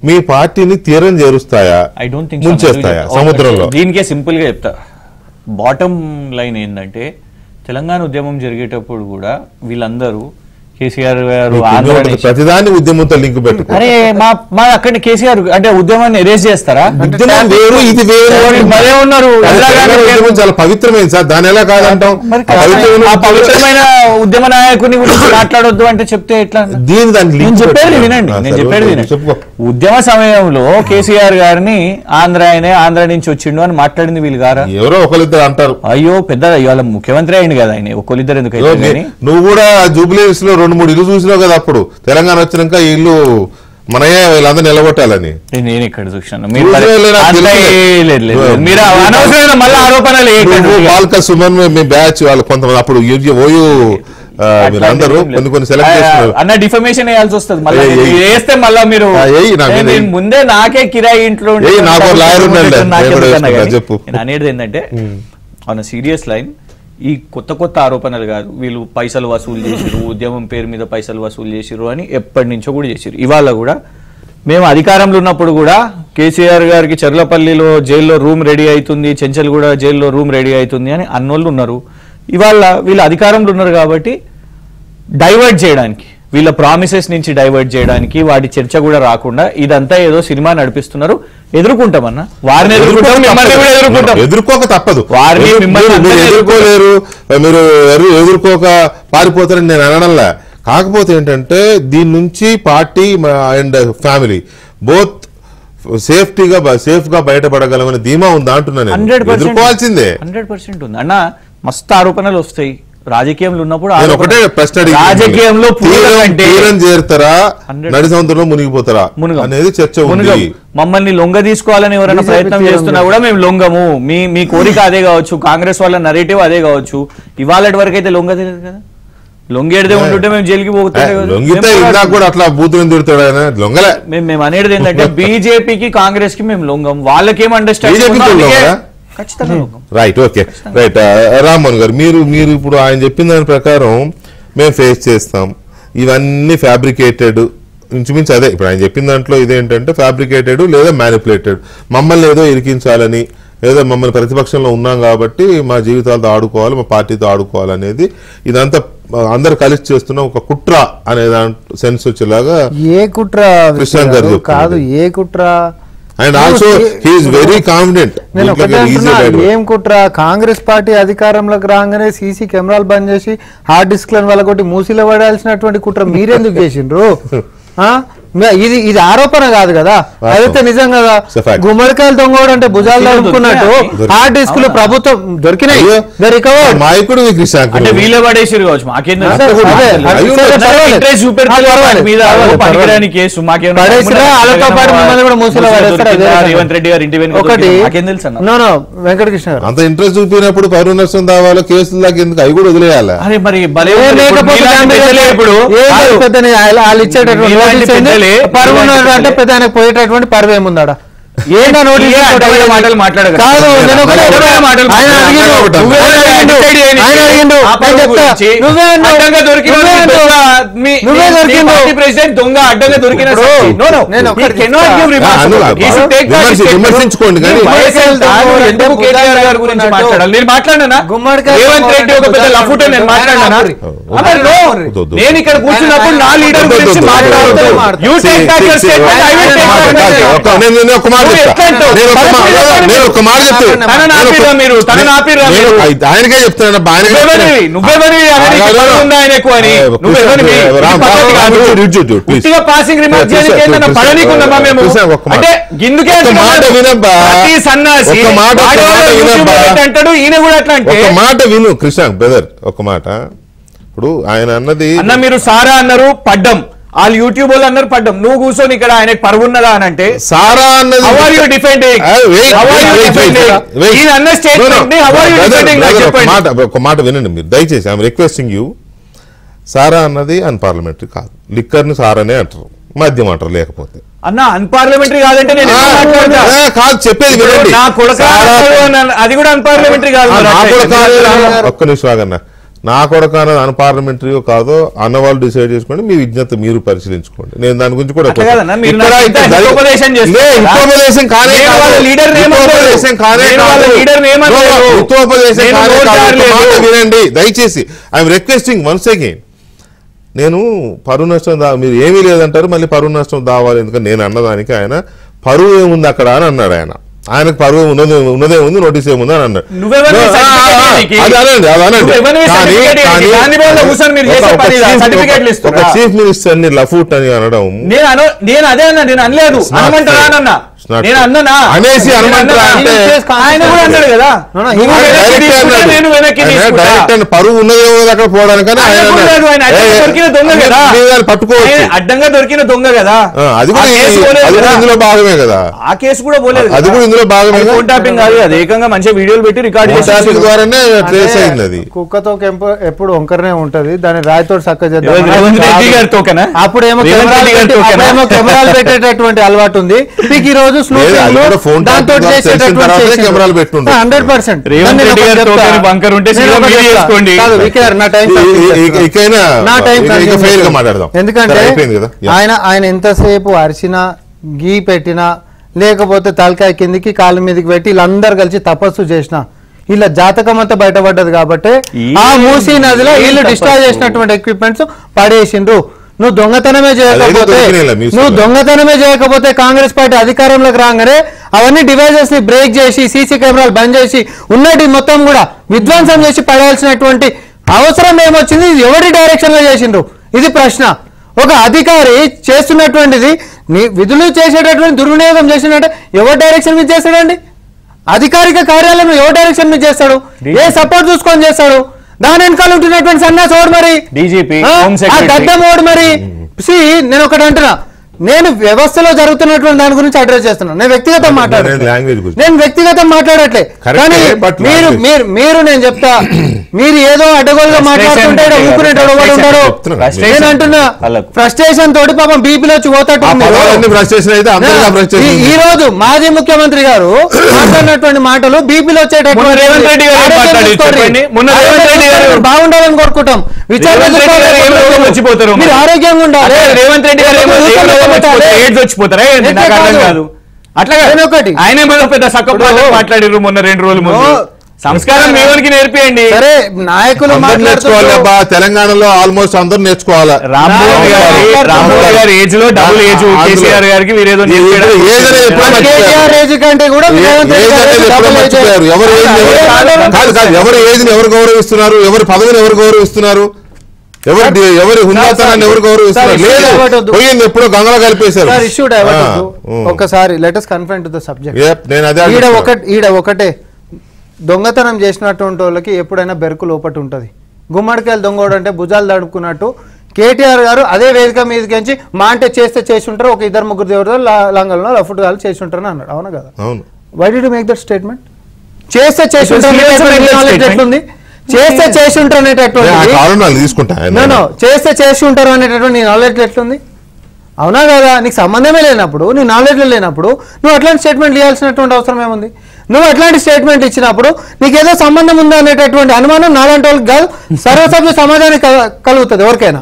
మీ పార్టీని తీరం చేరుస్తాయా, ఐ డోంట్ థింక్ ముంచేస్తాయా సముద్రంలో? దీనికే సింపుల్ గా చెప్తా. బాటమ్ లైన్ ఏంటంటే తెలంగాణ ఉద్యమం జరిగేటప్పుడు కూడా వీళ్ళందరూ కేసీఆర్ గారు ప్రతిదాన్ని ఉద్యమంతో లింక్ పెట్టు. అరే మా అక్కడ కేసీఆర్ అంటే ఉద్యమాన్ని ఎరేజ్ చేస్తారా? ఉద్యమం వేరు, ఇది వేరు. మరే ఉన్నారు. చాలా పవిత్రమైంది సార్, దాని ఎలా కాదంటాం? పవిత్రమైన ఉద్యమ నాయకుని గురించి మాట్లాడొద్దు అంటే చెప్తే ఎట్లా? నేను చెప్పేది వినండి. ఉద్యమ సమయంలో కేసీఆర్ గారిని ఆంధ్ర నుంచి వచ్చిండు అని మాట్లాడింది వీళ్ళు గారా? ఎవరో ఒకరిద్దరు అంటారు. అయ్యో పెద్ద ఇవాళ ముఖ్యమంత్రి అయింది కదా ఆయన, ఒకరిద్దరు ఎందుకు? నువ్వు కూడా జూబ్లీస్ లో 2-3 ఇల్లు చూసినావు కదా అప్పుడు. తెలంగాణ వచ్చినాక ఇల్లు మనయే వీళ్ళందరూ నిలబొట్టాలని నేను ఇక్కడ చూసాను బాల్క సుమన్ మీ బ్యాచ్ వాళ్ళు కొంతమంది అప్పుడు ఓయూ మీరందరూ కొన్ని సెలెక్ట్ చేస్తున్నారు అన్న డిఫమేషన్ వేయాల్సి వస్తుంది మళ్ళీ వేస్తే మళ్ళీ మీరు ముందే నాకే కిరాయి ఇంట్లో చెప్పు. నేను అనేది ఏంటంటే ఆన్ సీరియస్ లైన్ ఈ కొత్త ఆరోపణలు కాదు, వీళ్ళు పైసలు వసూలు చేసిరు, ఉద్యమం పేరు మీద పైసలు వసూలు చేసిరు అని ఎప్పటి నుంచో కూడా చేసిరు. ఇవాళ కూడా మేము అధికారంలో ఉన్నప్పుడు కూడా కేసీఆర్ గారికి చర్లపల్లిలో జైల్లో రూమ్ రెడీ అవుతుంది, చెంచల్గూడ జైల్లో రూమ్ రెడీ అవుతుంది అని అన్నోళ్ళు ఉన్నారు. ఇవాళ వీళ్ళు అధికారంలో ఉన్నారు కాబట్టి డైవర్ట్ చేయడానికి, వీళ్ళ ప్రామిసెస్ నుంచి డైవర్ట్ చేయడానికి, వాటి చర్చ కూడా రాకుండా ఇదంతా ఏదో సినిమా నడిపిస్తున్నారు. ఎదుర్కొంటామన్నా వారిని ఎదుర్కోక తప్పదు, వారిని ఎదుర్కోలేరు, మీరు ఎదుర్కోక పారిపోతారని నేను అనడంలా. కాకపోతే ఏంటంటే దీని నుంచి party and family both safe గా బయటపడగలమని ధీమా ఉందా అంటున్నాను. ఎదుర్కోవాల్సిందే 100% ఉంది అన్న. మస్తు ఆరోపణలు వస్తాయి రాజకీయంలో ఉన్నప్పుడు. రాజకీయంలో చేరుతారా నడి సముద్రంలో మునిగిపోతారా అనేది చర్చ ఉంది. మమ్మల్ని లొంగ తీసుకోవాలని ఎవరైనా ప్రయత్నం చేస్తున్నా కూడా మేము లొంగము, మీ కోరిక అదే కావచ్చు, కాంగ్రెస్ వాళ్ళ నరేటివ్ అదే కావచ్చు. ఇవాళ వరకు అయితే లొంగ తెలియదు కదా, లొంగేడిదే ఉంటుంటే మేము జైలుకి పోతాం అట్లా బూతులను తిడతాడు లొంగలే. మేము అనేది ఏంటంటే బీజేపీకి కాంగ్రెస్ కి మేము లొంగం, వాళ్ళకేం understanding. Right, okay right. Rammohan గారు మీరు ఇప్పుడు ఆయన చెప్పిన దాని ప్రకారం మేము ఫేస్ చేస్తాం, ఇవన్నీ ఫ్యాబ్రికేటెడ్ ఇంచుమించు అదే. ఇప్పుడు ఆయన చెప్పిన దాంట్లో ఇదేంటంటే ఫ్యాబ్రికేటెడ్ లేదా మ్యానిపులేటెడ్, మమ్మల్ని ఏదో ఇరికించాలని, ఏదో మమ్మల్ని ప్రతిపక్షంలో ఉన్నాం కాబట్టి మా జీవితాలతో ఆడుకోవాలి, మా పార్టీతో ఆడుకోవాలనేది ఇదంతా అందరు కలిసి చేస్తున్న ఒక కుట్ర అనే దాంట్లో సెన్స్ వచ్చేలాగా. ఏ కుట్ర కృష్ణ గారు కాదు, ఏ కుట్ర. And also he is very confident. ఏం కుట్ర, కాంగ్రెస్ పార్టీ అధికారంలోకి రాగానే సీసీ కెమెరాలు బంద్ చేసి హార్డ్ డిస్క్లను వాళ్ళకొట్టి మూసిలో పడాల్సినటువంటి కుట్ర మీరెందుకు చేసిండ్రు? ఇది ఆరోపణ కాదు కదా, అయితే నిజం కదా. గుమ్మడికాయలు దొంగోడు అంటే భుజాలు దొరుకున్నట్టు హార్డ్ డిస్కులు ప్రభుత్వం దొరికినాయి. మాయకుడు అంటే వీళ్ళే పడేసారు కావచ్చు, రేవంత్ రెడ్డి గారు ఇంటి ఒకటి వెంకటకృష్ణ గారు అంత ఇంట్రెస్ట్ చూపినప్పుడు పరువు నష్టం దావాలో కేసులు దాకా ఎందుకు అవి కూడా వదిలేయాలి. మరి వాళ్ళు ఇచ్చేటటువంటి పరువు అంటే పెద్ద ఆయనకు పోయేటటువంటి పరువు ఏముందా? ఏంటో నోటీస్ మాటలు మాట్లాడదు. ప్రెసిడెంట్ దొంగ అడ్డంగా దొరికిన విమర్శించుకోండి కానీ ఎందుకు కేటీఆర్ గారి గురించి మాట్లాడాలి? నేను మాట్లాడినా రేవంత్ రెడ్డి ఒక పెద్ద లఫుట్ నేను మాట్లాడినా? నేను ఇక్కడ కూర్చున్నప్పుడు నా లీడర్ గురించి మాట్లాడుతాను. ఆయనకే చెప్తాను, పాసింగ్ రిమార్క్ పడనీకున్నామా మేము? అంటే ఇందుకే సన్నాసి అంటాడు ఈయన కూడా అట్లా. అంటే ఒక మాట విను కృష్ణ బ్రదర్, ఒక మాట. ఇప్పుడు ఆయన అన్నది అన్న మీరు సారా అన్నారు పడ్డం, వాళ్ళు యూట్యూబ్ వాళ్ళు అన్నారు పడ్డం, నువ్వు కూర్చొని ఇక్కడ ఆయనకు పరువున్నదా అని అంటే సారా అన్నది ఒక మాట వినండి మీరు దయచేసి. I'm requesting you. సారా అన్నది అన్పార్లమెంటరీ కాదు, లిక్కర్ ని సారానే అంటారు, మద్యం అంటారు. లేకపోతే అన్న అన్పార్లమెంటరీ కాదంటే నేను కాదు చెప్పేది వినండి. అది కూడా అన్పార్లమెంటరీ కాదు. ఒక్క నిమిషం ఆగన్నా. నా కొడుకు అన్నది అన్పార్లమెంటరీ కాదో అన్నవాళ్ళు డిసైడ్ చేసుకోండి, మీ విజ్ఞత మీరు పరిశీలించుకోండి. నేను దాని గురించి కూడా వినండి దయచేసి. I'm requesting once again. నేను పరువు నష్టం మీరు ఏమీ లేదంటారు, మళ్ళీ పరువు నష్టం దావాలి. ఎందుకంటే నేను అన్నదానికి ఆయన పరువు ఏముంది అక్కడ అని అన్నాడు. ఆయనకు పరువు ఉన్నదే ఉంది, నోటీస్ ఏముంది అని అన్నాడు. ఒక చీఫ్ మినిస్టర్ ని లఫూట్ అని అనడం నేను అదే అన్నా, నేను అనలేదు. నేను అన్నానా అనేసి అనమంటారా అంటే ఆయన కూడా అన్నాడు కదా డైరెక్ట్ పరువు ఉన్నదేమో అక్కడ పోవడానికని పట్టుకోవచ్చు, అడ్డంగా దొరికిన దొంగ కదా, అది కూడా ఇందులో భాగమే కదా, ఆ కేసు కూడా పోలేదు, అది కూడా ఇందులో భాగమే. ఫోన్ ట్యాపింగ్ కాదు, అది ఏకంగా మంచిగా వీడియోలు పెట్టి రికార్డ్ చేసి ద్వారానే ట్రేస్ అయింది. అది కుక్కతో ఎప్పుడు వంకరనే ఉంటది, దాని రాయితో చక్క చేద్దాం. అప్పుడేమో కెమెరాలు పెట్టేటటువంటి అలవాటు ఉంది మీకు. ఈ రోజు దాంతో 100% ఎందుకంటే ఆయన ఎంతసేపు అరిచినా గీ పెట్టినా లేకపోతే తలకాయ కిందికి కాళ్ళ మీదకి పెట్టి వీళ్ళందరూ కలిసి తపస్సు చేసిన ఇలా జాతకం అంతా బయటపడ్డది కాబట్టి ఆ మూసీ నదిలో వీళ్ళు డిస్ట్రాయ్ చేసినటువంటి ఎక్విప్మెంట్స్ పడేసిండ్రు. నువ్వు దొంగతనమే చేయకపోతే కాంగ్రెస్ పార్టీ అధికారంలోకి రాగానే అవన్నీ డివైజెస్ ని బ్రేక్ చేసి సీసీ కెమెరాలు బంద్ చేసి ఉన్నటి మొత్తం కూడా విధ్వంసం చేసి పడాల్సినటువంటి అవసరం ఏమొచ్చింది? ఎవరి డైరెక్షన్ లో చేసిండ్రు? ఇది ప్రశ్న. ఒక అధికారి చేస్తున్నటువంటిది విధులు చేసేటటువంటి దుర్వినియోగం చేసినట్టే ఎవరి డైరెక్షన్ మీద చేస్తాడండి? అధికారిక కార్యాలయం ఎవరి డైరెక్షన్ మీద చేస్తాడు? ఏ సపోర్ట్ చూసుకొని చేస్తాడు? దాని వెనకాల ఉంటున్నటువంటి సన్నాసోడు మరి డీజీపీ గడ్డమోడు మరి. నేను ఒకటి అంటున్నా, నేను వ్యవస్థలో జరుగుతున్నటువంటి దాని గురించి అడ్రస్ చేస్తున్నాను. నేను వ్యక్తిగతం మాట్లాడట్లే. కానీ మీరు నేను చెప్తా, మీరు ఏదో అడ్డగోలుగా మాట్లాడుతుంటే ఊపిరేటాడు ఉంటాడు. నేను అంటున్నా ఫ్రస్ట్రేషన్ తోటి పాపం బీపీలో వచ్చి పోతాడు. ఈ రోజు మాజీ ముఖ్యమంత్రి గారు మాట్లాడినటువంటి మాటలు బీపీలో వచ్చేటటువంటి బాగుండాలని కోరుకుంటాం. విచారణ మీరు ఆరోగ్యంగా ఉండాలి. రేవంత్ రెడ్డి గారు వచ్చిపోతారా అట్లా ఆయన పెద్ద సక్క మాట్లాడారు మొన్న 2 రోజుల ముందు. సంస్కారం మేవనికి నేర్పియండి. సరే నాయకులు నేర్చుకోవాలి. తెలంగాణలో ఆల్మోస్ట్ అందరూ నేర్చుకోవాలి. రామ్మోహన్ గారి ఏజ్ లో డబుల్ ఏజ్ కేసీఆర్ గారికి వీరేదో ఏజ్ కంటే కూడా ఎవరు ఏజ్ ని ఎవరు గౌరవిస్తున్నారు, ఎవరి పదవిని ఎవరు గౌరవిస్తున్నారు, ఎవరి ఉన్నతాన్ని ఎవరు గౌరవిస్తున్నారు? లేదు, పోయింది ఎప్పుడో గంగలో కలిపేశారు. ఒకసారి let us confront to the subject. ఈడ ఒకటే దొంగతనం చేసినటువంటి వాళ్ళకి ఎప్పుడైనా బెరుకు లోపటి ఉంటుంది. గుమ్మడికాయలు దొంగోడు అంటే భుజాలు దడుకున్నట్టు కేటీఆర్ గారు అదే వేదిక మీదకించి మా అంటే చేస్తే చేసి ఉంటారు, ఒక 2-3 దేవుడు లంగల్లో లఫుట్గాలు చేసి ఉంటారని అన్నాడు. అవునా కదా? Why did you make that statement? చేస్తే చేసి ఉంటారు ఎట్లుంది? చేస్తే చేసి ఉంటారు అనేటటువంటి చేస్తే చేసి ఉంటారు అనేటటువంటి నీ నాలెడ్జ్ ఎట్లుంది? అవునా కదా? నీకు సంబంధమే లేనప్పుడు, నీ నాలెడ్జ్ లేనప్పుడు నువ్వు అట్లాంటి స్టేట్మెంట్ ఇవ్వాల్సినటువంటి అవసరం ఏముంది? నువ్వు అట్లాంటి స్టేట్మెంట్ ఇచ్చినప్పుడు నీకేదో సంబంధం ఉందా అనేటటువంటి అనుమానం నాలాంటి వాళ్ళకి కాదు, సర్వసభ్య సమాజానికి కలుగుతుంది ఎవరికైనా.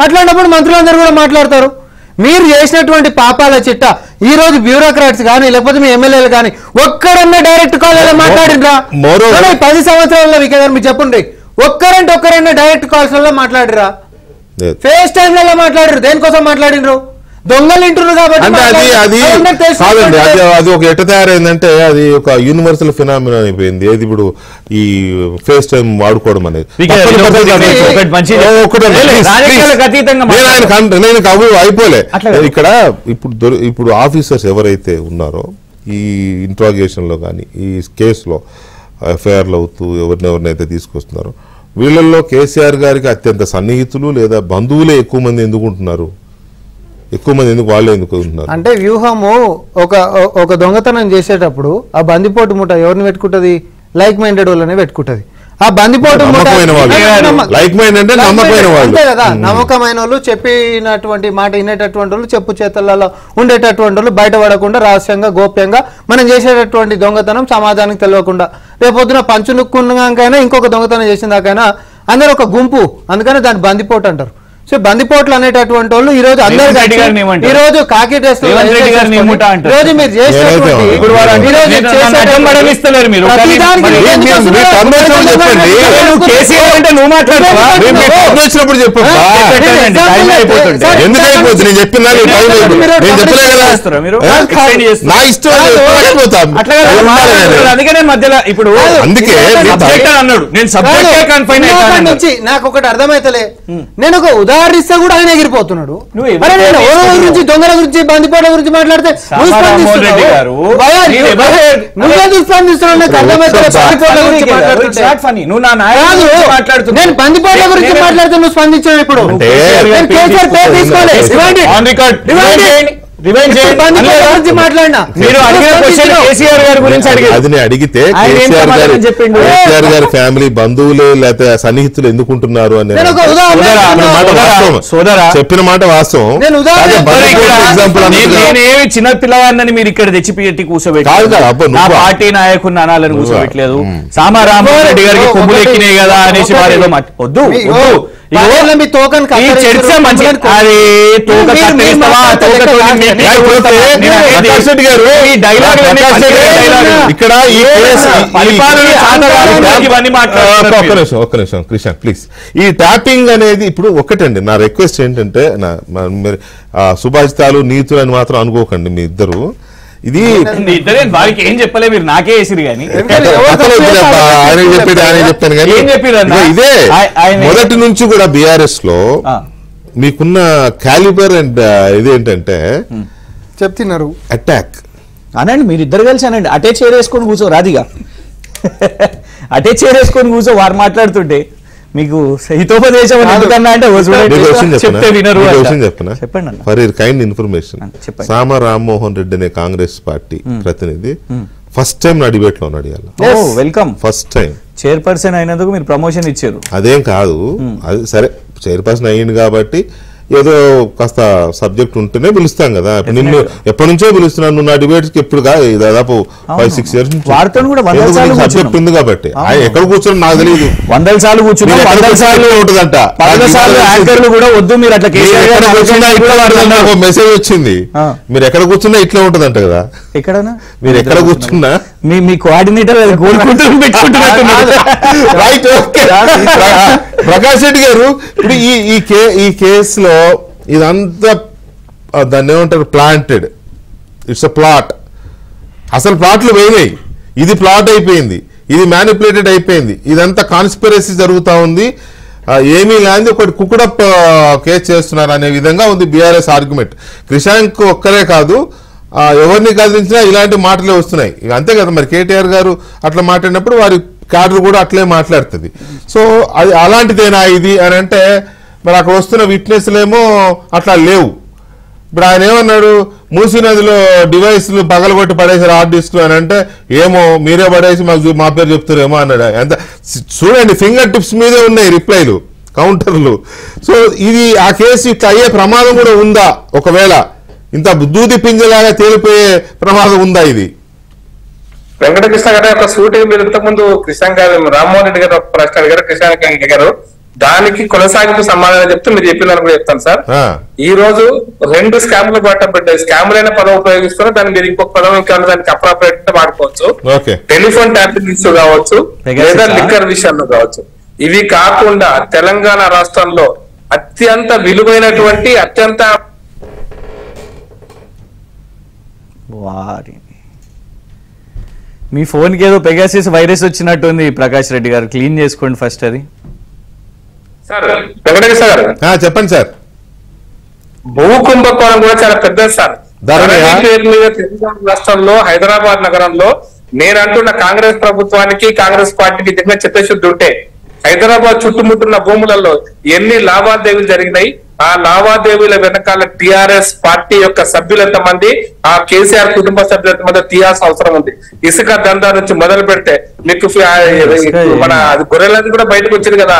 అట్లాంటప్పుడు మంత్రులందరూ కూడా మాట్లాడతారు. మీరు చేసినటువంటి పాపాల చిట్ట ఈ రోజు బ్యూరోక్రాట్స్ కానీ లేకపోతే మీ ఎమ్మెల్యేలు కానీ ఒక్కరన్నా డైరెక్ట్ కాల్ మాట్లాడిరా? 10 సంవత్సరాల్లో మీరు చెప్పండి, ఒక్కరన్నా డైరెక్ట్ కాల్స్ వల్ల మాట్లాడిరా? ఫేస్ టైమ్లలో మాట్లాడరు. దేనికోసం మాట్లాడినరు? దొంగలు ఇంటున్నారు కాబట్టి. అది ఒక ఎట్ట తయారైందంటే అది ఒక యూనివర్సల్ ఫినామినా అయిపోయింది. ఏది ఇప్పుడు ఈ ఫేస్ టైం వాడుకోవడం అనేది అయిపోలే. ఇక్కడ ఇప్పుడు ఆఫీసర్స్ ఎవరైతే ఉన్నారో ఈ ఇంట్రాగేషన్ లో కానీ ఈ కేసులో ఎఫ్ఐఆర్లు అవుతూ ఎవరినైతే తీసుకొస్తున్నారో వీళ్ళల్లో కేసీఆర్ గారికి అత్యంత సన్నిహితులు లేదా బంధువులే ఎక్కువ మంది ఎందుకు ఉంటున్నారు? ఎక్కువ మంది ఎందుకు వాళ్ళే ఎందుకు ఉంటున్నారు అంటే వ్యూహము ఒక దొంగతనం చేసేటప్పుడు ఆ బందిపోటు ముఠ ఎవరిని పెట్టుకుంటది? లైక్ మైండెడ్ వాళ్ళనే పెట్టుకుంటది. ఆ బందిపోటు అంతే కదా, నమ్మకమైన వాళ్ళు, చెప్పినటువంటి మాట వినేటటువంటి వాళ్ళు, చెప్పు చేతలలో ఉండేటటువంటి వాళ్ళు, బయటపడకుండా రహస్యంగా గోప్యంగా మనం చేసేటటువంటి దొంగతనం సమాజానికి తెలియకుండా రేపొద్దున పంచు నుక్కున్నాకైనా ఇంకొక దొంగతనం చేసిన దాకైనా అందరూ ఒక గుంపు, అందుకని దాన్ని బందిపోటు అంటారు. సో బందిపోట్లు అనేటటువంటి వాళ్ళు ఈ రోజు అందరూ ఈ రోజు కాకి డ్రెస్ మీరు నాకు ఒకటి అర్థమైతలే. నేను ఒక ఉదాహరణ ఎఫ్ఐఆర్ ఇస్తే కూడా ఆయన ఎగిరిపోతున్నాడు. గురించి దొంగల గురించి బందిపోట గురించి మాట్లాడితే నువ్వే దుస్పందిస్తున్నావు. నేను బందిపోట్ల గురించి మాట్లాడితే నువ్వు స్పందించావు. ఇప్పుడు మాట్లాడినా అడిగితే కేసీఆర్ గారి ఫ్యామిలీ బంధువులు లేకపోతే సన్నిహితులు ఎందుకుంటున్నారు అని చెప్పిన మాట వాస్తవం. నేనేమి చిన్న పిల్లవాడిని మీరు ఇక్కడ తెచ్చిపెట్టి కూర్చోబెట్టి నా పార్టీ నాయకుడిని అనాలని కూర్చోబెట్టలేదు. సామారామోహన్ రెడ్డి గారికి కొమ్ములు ఎక్కినాయి కదా అనేసి వారు ఏదో వద్దు ఒక్క నిమిషం కృష్ణ ప్లీజ్. ఈ ట్యాపింగ్ అనేది ఇప్పుడు ఒకటండి, నా రిక్వెస్ట్ ఏంటంటే సుభాషితాలు నీతులు అని మాత్రం అనుకోకండి మీ ఇద్దరు. ఇది వారికి ఏం చెప్పలే, మీరు నాకే వేసిరు కానీ చెప్తాను కానీ ఇదే మొదటి నుంచి కూడా బీఆర్ఎస్ లో మీకున్న క్యాలిబర్ అండ్ ఇదేంటంటే చెప్తున్నారు అటాక్ అనండి. మీరు ఇద్దరు కలిసి అనండి, అటే చేరేసుకొని కూర్చో రాదిగా, అటే చేరేసుకొని కూర్చో. వారు మాట్లాడుతుంటే మీకు హితోపదేశం ఎందుకన్నా అంటే చెప్తే వినరు. చెప్పండి ఫర్ యువర్ కైండ్ ఇన్ఫర్మేషన్, సామ రామ్మోహన్ రెడ్డి అనే కాంగ్రెస్ పార్టీ ప్రతినిధి ఫస్ట్ టైం నా డిబేట్ లో అడిగాను. వెల్కమ్. ఫస్ట్ టైం చైర్పర్సన్ అయినందుకు మీరు ప్రమోషన్ ఇచ్చారు. అదేం కాదు, అది సరే చైర్పర్సన్ అయ్యింది కాబట్టి ఏదో కాస్త సబ్జెక్ట్ ఉంటేనే పిలుస్తాం కదా. నిన్ను ఎప్పటి నుంచో పిలుస్తున్నాను, నువ్వు నా డిబేట్స్ కి ఎప్పుడు దాదాపు 5-6 years సబ్జెక్ట్ ఉంది కాబట్టి. ఆయన ఎక్కడ కూర్చొని నాకు తెలియదు, 100 సార్లు కూర్చుంటే ఉంటుందంట. మెసేజ్ వచ్చింది, మీరు ఎక్కడ కూర్చున్నా ఇట్లా ఉంటుందంట కదా. ఎక్కడన్నా మీరు ఎక్కడ కూర్చున్నా మీ కోఆర్డినేటర్ ప్రకాష్ రెడ్డి గారు ఇప్పుడు ఈ కేసులో ఇదంతా దాన్ని ఏమంటారు ప్లాంటెడ్, ఇట్స్ అ ప్లాట్. అసలు ప్లాట్లు వేయనాయి, ఇది ప్లాట్ అయిపోయింది, ఇది మ్యానిపులేటెడ్ అయిపోయింది, ఇదంతా కాన్స్పిరసీ జరుగుతూ ఉంది, ఏమీ లేని ఒకటి కుక్కుడప్ కేసు చేస్తున్నారు అనే విధంగా ఉంది బీఆర్ఎస్ ఆర్గ్యుమెంట్. క్రిషాంక్ ఒక్కరే కాదు, ఎవరిని కదిలించినా ఇలాంటి మాటలే వస్తున్నాయి. అంతే కదా మరి, కేటీఆర్ గారు అట్లా మాట్లాడినప్పుడు వారి క్యాడర్ కూడా అట్లే మాట్లాడుతుంది. సో అది అలాంటిదేనా ఇది అని అంటే మరి అక్కడ వస్తున్న విట్నెస్లేమో అట్లా లేవు. ఇప్పుడు ఆయన ఏమన్నాడు, మూసీ నదిలో డివైస్లు పగలగొట్టి పడేసారు హార్డ్ డిస్క్ అని అంటే, ఏమో మీరే పడేసి మాకు మా పేరు చెప్తారేమో అన్నాడు. ఎంత చూడండి, ఫింగర్ టిప్స్ మీదే ఉన్నాయి రిప్లైలు, కౌంటర్లు. సో ఇది ఆ కేసు ఇట్లా అయ్యే ప్రమాదం కూడా ఉందా? ఒకవేళ ఇంత దూది పింజలాగా తేలిపోయే ప్రమాదం ఉందా? ఇది వెంకటకృష్ణ గారు ఒక సూటిగా మీరు ఇంతకుముందు కృష్ణ గారు రామ్మోహన్ రెడ్డి గారు ఒక ప్రశ్న అడిగారు, కృష్ణ గారు దానికి కొనసాగింపు సమాధానం చెప్తే మీరు చెప్పిన కూడా చెప్తాను సార్. ఈ రోజు 2 స్కామ్లు పట్టబడ్డాయి. స్కామ్లైన పదం ఉపయోగిస్తున్నారు, దాన్ని మీరు ఇంకొక పదం ఇంకా దానికి అప్రాప్రియేట్ వాడుకోవచ్చు. టెలిఫోన్ ట్యాపింగ్ ఇష్యూ కావచ్చు, లేదా లిక్కర్ విషయంలో కావచ్చు. ఇవి కాకుండా తెలంగాణ రాష్ట్రంలో అత్యంత విలువైనటువంటి అత్యంత మీ ఫోన్ కి ఏదో పెగాసిస్ వైరస్ వచ్చినట్టుంది ప్రకాష్ రెడ్డి గారు, క్లీన్ చేసుకోండి ఫస్ట్ అది. సార్ వెంకటేశ్వర గారు చెప్పండి సార్. భూ కుంభకోణం కూడా చాలా పెద్దది సార్. పేరు మీద తెలంగాణ రాష్ట్రంలో హైదరాబాద్ నగరంలో నేను అంటున్న కాంగ్రెస్ ప్రభుత్వానికి కాంగ్రెస్ పార్టీకి దగ్గర చిత్తశుద్ధి ఉంటే హైదరాబాద్ చుట్టుముట్టున్న భూములలో ఎన్ని లావాదేవీలు జరిగినాయి, ఆ లావాదేవీల వెనకాల టిఆర్ఎస్ పార్టీ యొక్క సభ్యులు ఎంతమంది, ఆ కేసీఆర్ కుటుంబ సభ్యులు ఎంతమంది తీయాల్సిన అవసరం ఉంది. ఇసుక దందా నుంచి మొదలు పెడితే మీకు మన గొర్రెలది కూడా బయటకు వచ్చింది కదా,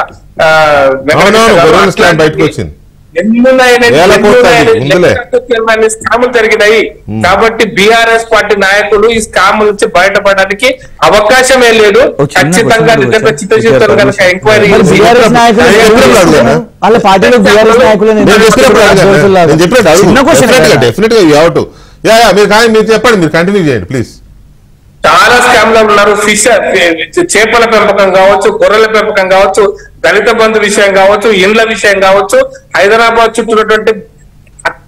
బయటకు వచ్చింది, స్కాములు జరిగినాయి. కాబట్టి బీఆర్ఎస్ పార్టీ నాయకులు ఈ స్కామ్ నుంచి బయటపడడానికి అవకాశమే లేదు. ఖచ్చితంగా నిజంగా చిత్తశుద్ధితో కనుక ఎంక్వైరీ మీరు చెప్పండి, మీరు కంటిన్యూ చేయండి ప్లీజ్. చాలా స్కామ్లు ఉన్నారు. ఫిష్ చేపల పెంపకం కావచ్చు, గొర్రెల పెంపకం కావచ్చు, దళిత బంధు విషయం కావచ్చు, ఇండ్ల విషయం కావచ్చు, హైదరాబాద్ చుట్టూనటువంటి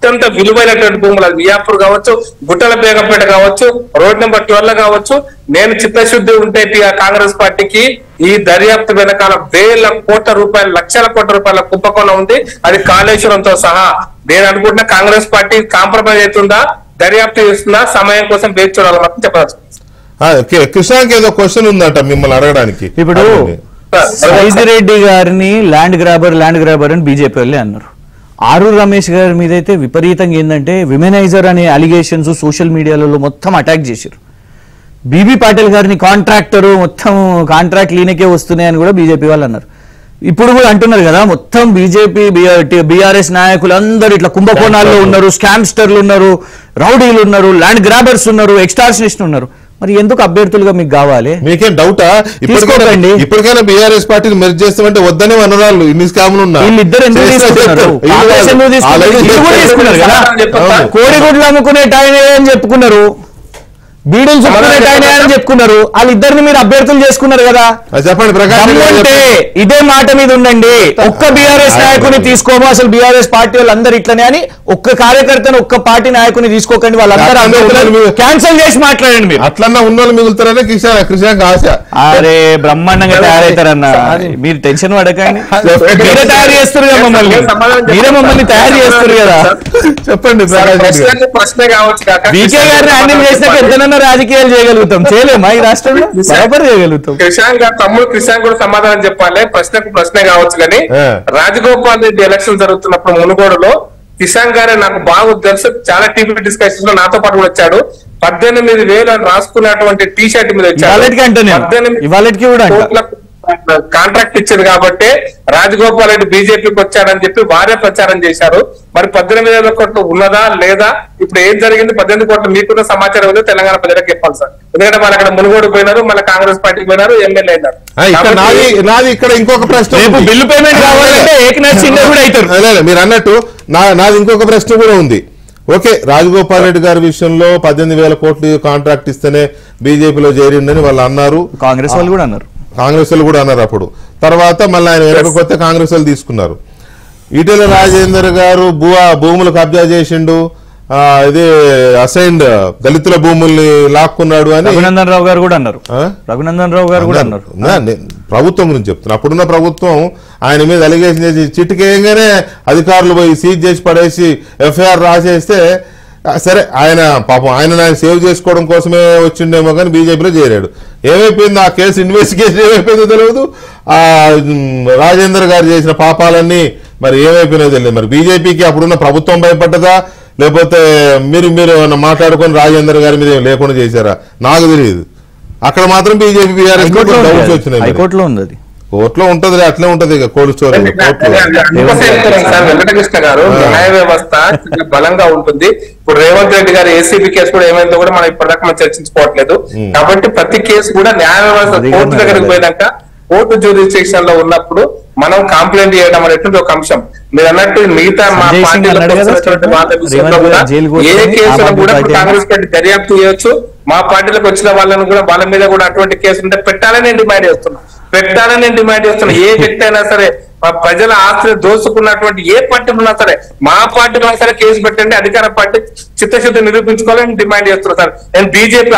అత్యంత విలువైనటువంటి భూములు, అది మియాపూర్ కావచ్చు, గుట్టల బేగంపేట కావచ్చు, రోడ్ నెంబర్ 12 కావచ్చు. నేను చిత్తశుద్ధి ఉంటే కాంగ్రెస్ పార్టీకి ఈ దర్యాప్తు వెనకాల వేల కోట్ల రూపాయలు, లక్షల కోట్ల రూపాయల కుంభకోణం ఉంది, అది కాళేశ్వరంతో సహా. నేను అనుకుంటున్నా కాంగ్రెస్ పార్టీ కాంప్రమైజ్ అవుతుందా, దర్యాప్తు చేస్తుందా, సమయం కోసం వేచి చూడాలి మాత్రం చెప్పాల్సి. కృష్ణాకి ఏదో క్వశ్చన్ ఉందట మిమ్మల్ని అడగడానికి. ఇప్పుడు సైదిరెడ్డి గారిని ల్యాండ్ గ్రాబర్ అని బీజేపీ వాళ్ళే అన్నారు. ఆరూర్ రమేష్ గారి మీద అయితే విపరీతంగా ఏంటంటే విమెనైజర్ అనే అలిగేషన్స్ సోషల్ మీడియాలలో మొత్తం అటాక్ చేశారు. బీబీ పాటిల్ గారిని కాంట్రాక్టర్, మొత్తం కాంట్రాక్ట్ లీనకే వస్తున్నాయని కూడా బీజేపీ వాళ్ళు అన్నారు. ఇప్పుడు కూడా అంటున్నారు కదా, మొత్తం బీజేపీ బీఆర్ఎస్ నాయకులు అందరూ ఇట్లా కుంభకోణాల్లో ఉన్నారు, స్కామ్స్టర్లు ఉన్నారు, రౌడీలు ఉన్నారు, ల్యాండ్ గ్రాబర్స్ ఉన్నారు, ఎక్స్టార్షనిస్ట్ ఉన్నారు. మరి ఎందుకు అభ్యర్థులుగా మీకు కావాలి? మీకేం డౌటా? ఇప్పటికైనా బీఆర్ఎస్ పార్టీని మెర్జ్ చేస్తామంటే వద్దనే అనరాళ్ళు, ఇన్ని స్కాములు ఉన్నారు. వీళ్ళిద్దరు ఎందుకు తీసుకున్నారు? కోడిగుడ్లు అమ్ముకునే టైం అని చెప్పుకున్నారు, బీడీలు చుట్టుకునే టైం అని చెప్పుకున్నారు. వాళ్ళిద్దరిని మీరు అభ్యర్థులు చేసుకున్నారు కదా. చెప్పండి, ఇదే మాట మీద ఉండండి. ఒక్క బీఆర్ఎస్ నాయకుని తీసుకోము, అసలు బీఆర్ఎస్ పార్టీ వాళ్ళందరూ ఇట్లనే అని ఒక్క కార్యకర్తను, ఒక్క పార్టీ నాయకుని తీసుకోకండి, వాళ్ళందరూ క్యాన్సిల్ చేసి మాట్లాడండి. మీరు అట్లన్నా ఉన్నోళ్ళు మిగులుతారనే కృష్ణ ఆశ. అరే బ్రహ్మాండంగా తయారవుతారన్న, మీరు టెన్షన్ పడకండి. మీరే తయారు చేస్తారు కదా మమ్మల్ని, మీరే మమ్మల్ని తయారు చేస్తారు కదా. చెప్పండి, బీకే గారిని హ్యాండిల్ చేసినాక ఎంత రాజకీయాలు చేయగలుగుతాం, చేయలేమా ఈ రాష్ట్రంలో? బరాబర్ చేయగలుగుతాం. కృష్ణ గారు, తమ్ముడు కృష్ణ కూడా సమాధానం చెప్పాలి. ప్రశ్నే కావచ్చు కానీ, రాజగోపాల్ రెడ్డి ఎలక్షన్ జరుగుతున్నప్పుడు మునుగోడులో కిషాన్ గారే నాకు బాగా తెలుసు, చాలా టీవీ డిస్కషన్స్ లో నాతో పాటు కూడా వచ్చాడు. 18,000 అని రాసుకున్నటువంటి టీ షర్ట్ మీద వచ్చాడు. 18,000 కాంట్రాక్ట్ ఇచ్చింది కాబట్టి రాజగోపాల్ రెడ్డి బీజేపీకి వచ్చాడని చెప్పి వారే ప్రచారం చేశారు. మరి 18,000 కోట్లు ఉన్నదా లేదా, ఇప్పుడు ఏం జరిగింది, 18 కోట్లు మీకున్న సమాచారం ఏదో తెలంగాణ ప్రజలకు చెప్పాలి సార్. ఎందుకంటే వాళ్ళు అక్కడ మునుగోడు పోయినారు, మళ్ళీ కాంగ్రెస్ పార్టీకి పోయినారు, ఎమ్మెల్యే అయినారు. నాది ఇక్కడ ఇంకొక ప్రశ్న, బిల్లు పేమెంట్ కావాలంటే ఏకనాథ్ షిండే కూడా అవుతారు. మీరు అన్నట్టు నాది ఇంకొక ప్రశ్న కూడా ఉంది. ఓకే, రాజగోపాల్ రెడ్డి గారి విషయంలో 18,000 కోట్లు కాంట్రాక్ట్ ఇస్తేనే బీజేపీలో చేరిండని వాళ్ళు అన్నారు, కాంగ్రెస్ వాళ్ళు కూడా అన్నారు, అప్పుడు. తర్వాత మళ్ళీ ఆయన వెనకపోతే కాంగ్రెస్ వాళ్ళు తీసుకున్నారు. ఈటెల రాజేందర్ గారు భూములు కబ్జా చేసిండు, ఇది అసైన్డ్ దళితుల భూముల్ని లాక్కున్నాడు అని రఘునందన్ రావు గారు కూడా అన్నారు. ప్రభుత్వం గురించి చెప్తున్నా. అప్పుడున్న ప్రభుత్వం ఆయన మీద అలిగేషన్ చేసి చిటికేయంగానే అధికారులు పోయి సీజ్ చేసి పడేసి ఎఫ్ఐఆర్ రాసేస్తే, సరే ఆయన పాపం ఆయన సేవ్ చేసుకోవడం కోసమే వచ్చిండేమో కానీ బీజేపీలో చేరాడు. ఏమైపోయింది ఆ కేసు ఇన్వెస్టిగేషన్ ఏమైపోయిందో తెలియదు. ఆ రాజేందర్ గారు చేసిన పాపాలన్నీ మరి ఏమైపోయినో తెలియదు. మరి బీజేపీకి అప్పుడున్న ప్రభుత్వం భయపడ్డదా, లేకపోతే మీరు మాట్లాడుకొని రాజేందర్ గారి మీద లేకుండా చేశారా నాకు తెలియదు. అక్కడ మాత్రం బీజేపీ బీఆర్ఎస్ డౌట్స్ వచ్చినాయి. హైకోర్టులో ఉంది, అది కోర్టులో ఉంటది, అట్లే ఉంటది ఇక కోల్డ్ స్టోరేజ్. వెంకటకృష్ణ గారు, న్యాయ వ్యవస్థ బలంగా ఉంటుంది. ఇప్పుడు రేవంత్ రెడ్డి గారు ఏసీబీ కేసు కూడా ఏమైందో కూడా మనం ఇప్పటిదాకా మనం చర్చించుకోవట్లేదు. కాబట్టి ప్రతి కేసు కూడా న్యాయ వ్యవస్థ కోర్టు దగ్గరికి పోయినాక, కోర్టు జ్యూరిస్డిక్షన్ లో ఉన్నప్పుడు మనం కంప్లైంట్ చేయడం అనేటువంటి ఒక అంశం. మీరు అన్నట్టు మిగతా మా పార్టీలో వాళ్ళ విషయంలో కూడా ఏ కేసులను కూడా కాంగ్రెస్ పార్టీ దర్యాప్తు చేయొచ్చు. మా పార్టీలకు వచ్చిన వాళ్ళని కూడా వాళ్ళ మీద కూడా అటువంటి కేసులు ఉంటే పెట్టాలని నేను డిమాండ్ చేస్తున్నా. ఏ వ్యక్తి అయినా సరే, ప్రజల ఆస్తిని దోచుకున్నటువంటి ఏ పార్టీ ఉన్నా సరే, మా పార్టీలో సరే కేసు పెట్టండి, అధికార పార్టీ చిత్తశుద్ధి నిరూపించుకోవాలని డిమాండ్ చేస్తున్నా సార్. నేను బీజేపీ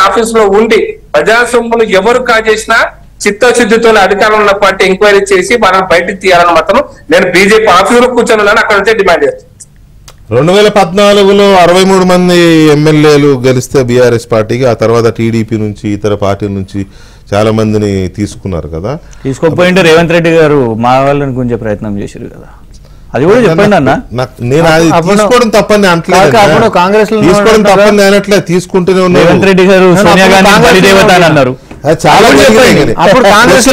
ఆఫీస్ లో ఉండి ప్రజాస్వామ్యం ఎవరు కాజేసినా చిత్తశుద్ధితో అధికారంలో ఉన్న పార్టీ ఎంక్వైరీ చేసి వాళ్ళని బయటకు తీయాలని మాత్రం నేను బీజేపీ ఆఫీసులో కూర్చొని అక్కడ నుంచి డిమాండ్ చేస్తాను. 2014లో 63 మంది ఎమ్మెల్యేలు గెలిస్తే బీఆర్ఎస్ పార్టీకి, ఆ తర్వాత టీడీపీ నుంచి ఇతర పార్టీల నుంచి చాలా మందిని తీసుకున్నారు కదా. తీసుకోకపోయింటే రేవంత్ రెడ్డి గారు మా వాళ్ళని గుంజే ప్రయత్నం చేశారు కదా, అది కూడా చెప్పండి అన్న. నేను అది తీసుకోవడం తప్పని అంటలేదు, కాంగ్రెస్ తీసుకోవడం తప్పని అనట్లే, తీసుకుంటూనే ఉన్నారు. రేవంత్ రెడ్డి గారు సోనియా గాంధీ బలిదేవత అని అన్నారు. చాలా అప్పుడు కాంగ్రెస్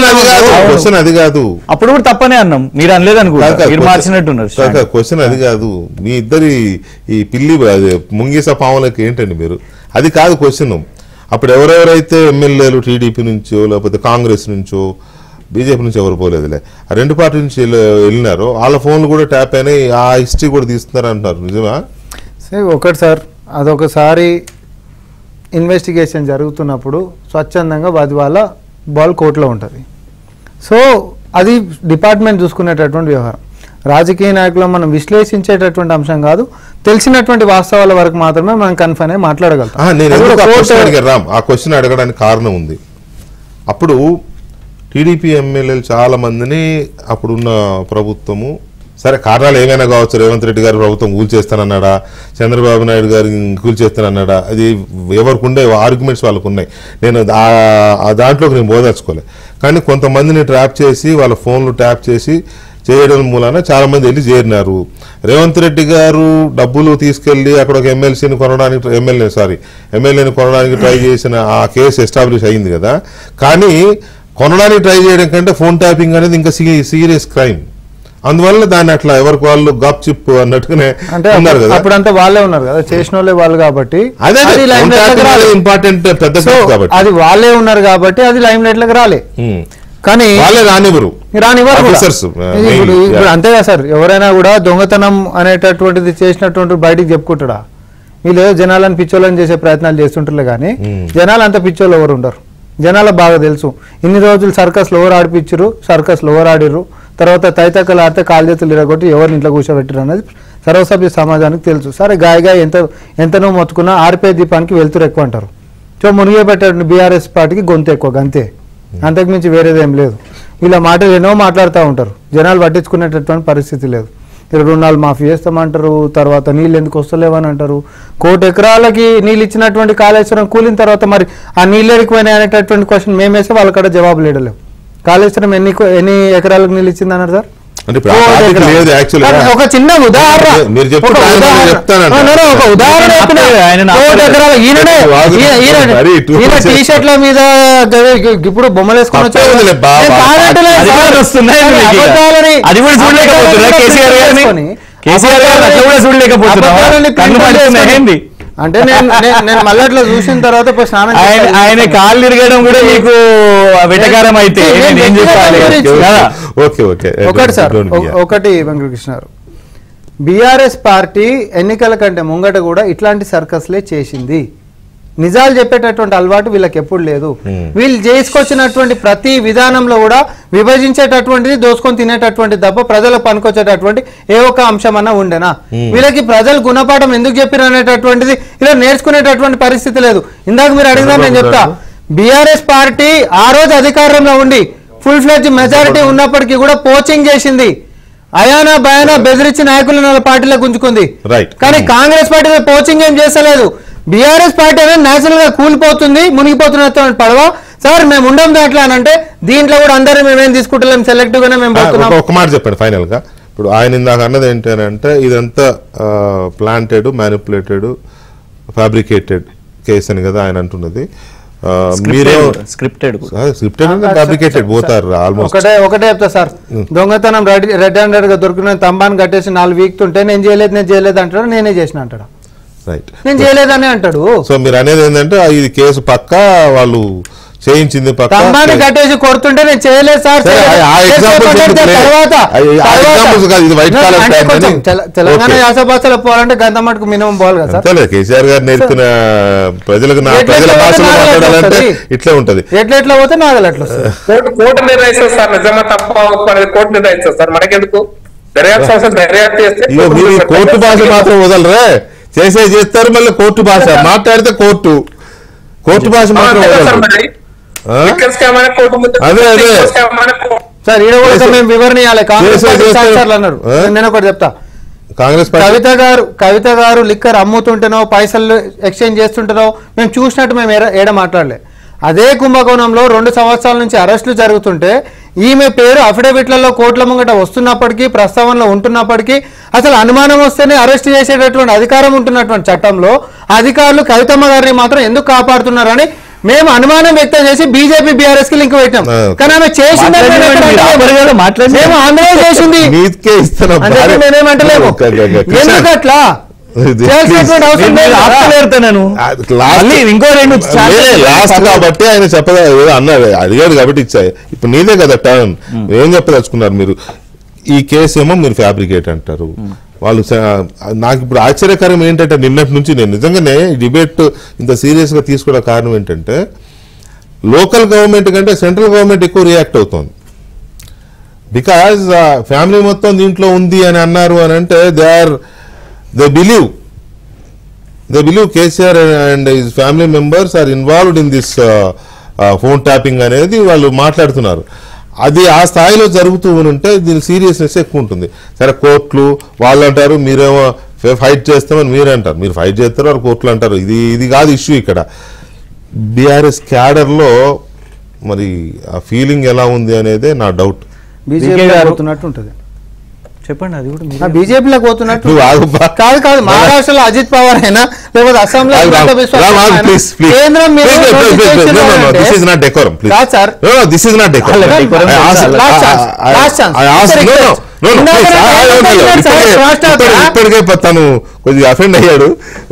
క్వశ్చన్ అది కాదు, అప్పుడు కూడా తప్పనే అన్నాం, మీరు అనలేదు అనుకుంటా, మీరు మార్చినట్టున్నారు. క్వశ్చన్ అది కాదు, మీ ఇద్దరి ఈ పిల్లి ముంగిస పాములకి ఏంటండి మీరు, అది కాదు క్వశ్చన్. అప్పుడు ఎవరెవరైతే ఎమ్మెల్యేలు టీడీపీ నుంచో లేకపోతే కాంగ్రెస్ నుంచో బీజేపీ నుంచి ఎవరు పోలేదులే, ఆ రెండు పార్టీ నుంచి వెళ్ళినారు, వాళ్ళ ఫోన్లు కూడా ట్యాప్ అయినాయి, ఆ హిస్టరీ కూడా తీస్తున్నారు అంటున్నారు, నిజమా? ఒకటి సార్, అదొకసారి ఇన్వెస్టిగేషన్ జరుగుతున్నప్పుడు స్వచ్ఛందంగా అది వాళ్ళ బాల్ కోర్టులో ఉంటుంది. సో అది డిపార్ట్మెంట్ చూసుకునేటటువంటి వ్యవహారం. రాజకీయ నాయకులను మనం విశ్లేషించేటటువంటి అంశం కాదు, తెలిసినటువంటి వాస్తవాల వరకు మాత్రమే మనం కన్ఫైన్ అయ్యి మాట్లాడగలుగుతాం. ఆ క్వశ్చన్ అడగడానికి కారణం ఉంది. అప్పుడు టీడీపీ ఎమ్మెల్యేలు చాలా మందిని అప్పుడున్న ప్రభుత్వము, సరే కారణాలు ఏమైనా కావచ్చు, రేవంత్ రెడ్డి గారు ప్రభుత్వం కూల్చేస్తానన్నాడా, చంద్రబాబు నాయుడు గారు కూల్చేస్తానన్నాడా, అది ఎవరికి ఉండే ఆర్గ్యుమెంట్స్ వాళ్ళకు ఉన్నాయి, నేను దాంట్లోకి నేను బోదర్చుకోలే. కానీ కొంతమందిని ట్రాప్ చేసి వాళ్ళ ఫోన్లు ట్యాప్ చేసి చేయడం మూలాన చాలా మంది వెళ్ళి చేరినారు. రేవంత్ రెడ్డి గారు డబ్బులు తీసుకెళ్లి అక్కడ ఒక ఎమ్మెల్యేని కొనడానికి ట్రై చేసిన ఆ కేసు ఎస్టాబ్లిష్ అయింది కదా. కానీ కొనడానికి ట్రై చేయడం కంటే ఫోన్ ట్యాపింగ్ అనేది ఇంకా సీరియస్ క్రైమ్. అందువల్ల దాన్ని అట్లా ఎవరికి వాళ్ళు గప్ చిప్ అన్నట్టుగానే ఉన్నారు కదా. అప్పుడంతా వాళ్ళే ఉన్నారు కదా, చేసిన వాళ్ళే వాళ్ళు కాబట్టి ఇంపార్టెంట్ పెద్ద కాబట్టి అది వాళ్ళే ఉన్నారు కాబట్టి అది లైమ్ లైట్ లకు రాలే. కానీ వాళ్ళే రానివ్వరు ఇప్పుడు అంతేగా సార్, ఎవరైనా కూడా దొంగతనం అనేటటువంటిది చేసినటువంటి బయటికి చెప్పుకుంటాడా? వీళ్ళు జనాలను పిచ్చోళ్ళని చేసే ప్రయత్నాలు చేస్తుంటారు కానీ జనాలు అంత పిచ్చోళ్ళు ఎవరు ఉండరు. జనాలకు బాగా తెలుసు ఇన్ని రోజులు సర్కస్లో ఎవరు ఆడిపించరు, సర్కస్లో ఎవరు ఆడిర్రు, తర్వాత తైతక్కలు ఆడితే కాలు చేతులు ఇరగొట్టి ఎవరిని ఇంట్లో కూర్చోబెట్టరు అనేది సర్వసభ్య సమాజానికి తెలుసు. సరే గాయగా ఎంతనో మొత్తుకున్నా ఆర్పే దీపానికి వెళ్తురు ఎక్కువ అంటారు. సో మునిగే పెట్టండి బీఆర్ఎస్ పార్టీకి గొంతు ఎక్కువ, అంతే, అంతకుమించి వేరేదేం లేదు. వీళ్ళ మాటలు ఎన్నో మాట్లాడుతూ ఉంటారు, జనాలు పట్టించుకునేటటువంటి పరిస్థితి లేదు. రుణాలు మాఫీ చేస్తామంటారు, తర్వాత నీళ్ళు ఎందుకు వస్తలేవని అంటారు. 1 కోటి ఎకరాలకి నీళ్ళు ఇచ్చినటువంటి కాళేశ్వరం కూలిన తర్వాత మరి ఆ నీళ్ళు ఎరికిపోయినాయి అనేటటువంటి క్వశ్చన్ మేమేస్తే వాళ్ళక్కడ జవాబు లేడలేము. కాళేశ్వరం ఎన్ని ఎకరాలకు నీళ్ళు ఇచ్చింది అన్నారు సార్? ఒక చిన్న ఉదాహరణ టీషర్ట్ల మీద ఇప్పుడు బొమ్మలు వేసుకొని అంటే నేను మళ్ళీ అట్లా చూసిన తర్వాత ఆయన కాళ్ళు తిరగడం కూడా మీకు వెటకారం అయితే ఒకటి సార్, ఒకటి వెంకటకృష్ణ గారు, బీఆర్ఎస్ పార్టీ ఎన్నికల కంటే ముంగట కూడా ఇట్లాంటి సర్కస్లే చేసింది. నిజాలు చెప్పేటటువంటి అలవాటు వీళ్ళకి ఎప్పుడు లేదు. వీళ్ళు చేసుకొచ్చినటువంటి ప్రతి విధానంలో కూడా విభజించేటటువంటిది, దోసుకొని తినేటటువంటి తప్ప ప్రజలకు పనికొచ్చేటటువంటి ఏ ఒక్క అంశం అన్నా ఉండేనా? వీళ్ళకి ప్రజలు గుణపాఠం ఎందుకు చెప్పారు అనేటటువంటిది ఇలా నేర్చుకునేటటువంటి పరిస్థితి లేదు. ఇందాక మీరు అడిగినా నేను చెప్తా, బీఆర్ఎస్ పార్టీ ఆ రోజు అధికారంలో ఉండి ఫుల్ ఫ్లెడ్జ్ మెజారిటీ ఉన్నప్పటికీ కూడా పోచింగ్ చేసింది, అయానా భయానా బెదిరించి నాయకులను పార్టీలో గుంజుకుంది. కానీ కాంగ్రెస్ పార్టీ పోచింగ్ ఏం చేస్తలేదు. బీఆర్ఎస్ పార్టీ అనేది నేషనల్ గా కూలిపోతుంది, మునిగిపోతున్న పడవ సార్, మేము ఉండం దాంట్లో అని అంటే దీంట్లో కూడా అందరూ మేమేం తీసుకుంటలేం, సెలెక్టివ్ గానే మేము పోతున్నాం. ఒక మాట చెప్పండి ఫైనల్ గా. ఇప్పుడు ఆయన ఇందాక అన్నది ఏంటంటే ఇదంతా ప్లాంటెడ్, మ్యానిపులేటెడ్, ఫ్యాబ్రికేటెడ్ కేసు అని కదా ఆయన అంటున్నది. ఒకటే చెప్తా సార్, దొంగతనం రెడ్ హ్యాండెడ్ గా దొరికిన తంబాన్ని కట్టేసి 4 వీక్తుంటే నేను చేయలేదు అంటాడు, నేనే చేసిన అంటాడు, నేను చేయలేదని అంటాడు. సో మీరు అనేది ఏంటంటే ఇది కేసు పక్క వాళ్ళు చేయించింది పక్క, తంబాన్ని కట్టేసి కొడుతుంటే నేను చేయలేదు సార్. తెలంగాణ యాస భాషలో పోవాలంటే గంట మటుకు మినిమం పోవాలి కదా సార్. కేసీఆర్ గారు నేర్చుకున్న ప్రజల భాషలో మాట్లాడాలంటే ఇట్లా ఉంటది. ఎట్లా పోతే నాగలు ఎట్లా కోర్టు నిర్ణయిస్తారు సార్, నిజంగా తప్ప కోర్టు నిర్ణయిస్తారు సార్, మనకెందుకు దర్యాప్తు సంస్థ దర్యాప్తు చేస్తే. కోర్టు భాష మాత్రం వదలరే, చేస్తారు మళ్ళీ కోర్టు భాష మాట్లాడితే కోర్టు భాష మాత్రం వదలరు. సార్ మేము వివరణ ఇవ్వాలి. నేను ఒకటి చెప్తా, కాంగ్రెస్ కవిత గారు లిక్కర్ అమ్ముతుంటేనో పైసలు ఎక్స్చేంజ్ చేస్తుంటేనో మేము చూసినట్టు మేము ఏడ మాట్లాడలే. అదే కుంభకోణంలో 2 సంవత్సరాల నుంచి అరెస్టులు జరుగుతుంటే ఈమె పేరు అఫిడవిట్లలో కోర్టుల ముంగట వస్తున్నప్పటికీ, ప్రస్తావనలో ఉంటున్నప్పటికీ, అసలు అనుమానం వస్తేనే అరెస్ట్ చేసేటటువంటి అధికారం ఉంటున్నటువంటి చట్టంలో అధికారులు కవితమ్మ గారిని మాత్రం ఎందుకు కాపాడుతున్నారని మేము అనుమానం వ్యక్తం చేసి బీజేపీ బీఆర్ఎస్ కి లింక్ పెట్టాం. కానీ ఆమె చేసింది ఆంధ్రలో చేసింది నేనేమంటలేము. ఎందుకు అట్లా లాస్ట్ కాబట్టి ఆయన అన్నాడు, అడిగాడు కాబట్టి ఇచ్చాయి. ఇప్పుడు నీదే కదా టర్న్, ఏం చెప్పదలుచుకున్నారు మీరు? ఈ కేసు ఏమో మీరు ఫ్యాబ్రికేట్ అంటారు వాళ్ళు. నాకు ఇప్పుడు ఆశ్చర్యకరం ఏంటంటే నిన్నటి నుంచి నేను నిజంగానే డిబేట్ ఇంత సీరియస్ గా తీసుకోవడం కారణం ఏంటంటే లోకల్ గవర్నమెంట్ కంటే సెంట్రల్ గవర్నమెంట్ ఎక్కువ రియాక్ట్ అవుతోంది. బికాజ్ ఫ్యామిలీ మొత్తం దీంట్లో ఉంది అని అన్నారు అని అంటే they believe KCR and his family members are involved in this phone tapping అనేది వాళ్ళు మాట్లాడుతున్నారు. అది ఆ స్థాయిలో జరుగుతూ ఉంటే దీని సీరియస్నెస్ ఎక్కువ ఉంటుంది. సరే కోర్టులు వాళ్ళు అంటారు మీరేమో ఫైట్ చేస్తామని మీరు అంటారు, మీరు ఫైట్ చేస్తారు వాళ్ళు కోర్టులు అంటారు. ఇది కాదు ఇష్యూ ఇక్కడ. బీఆర్ఎస్ క్యాడర్లో మరి ఆ ఫీలింగ్ ఎలా ఉంది అనేదే నా డౌట్. ఉంటుంది చెప్పండి. అది కూడా బీజేపీలోకి పోతున్నట్టు కాదు. మహారాష్ట్రలో అజిత్ పవార్ అయినా లేకపోతే అస్సాంలో ఇప్పటికే తను కొద్దిగా అఫెండ్ అయ్యాడు.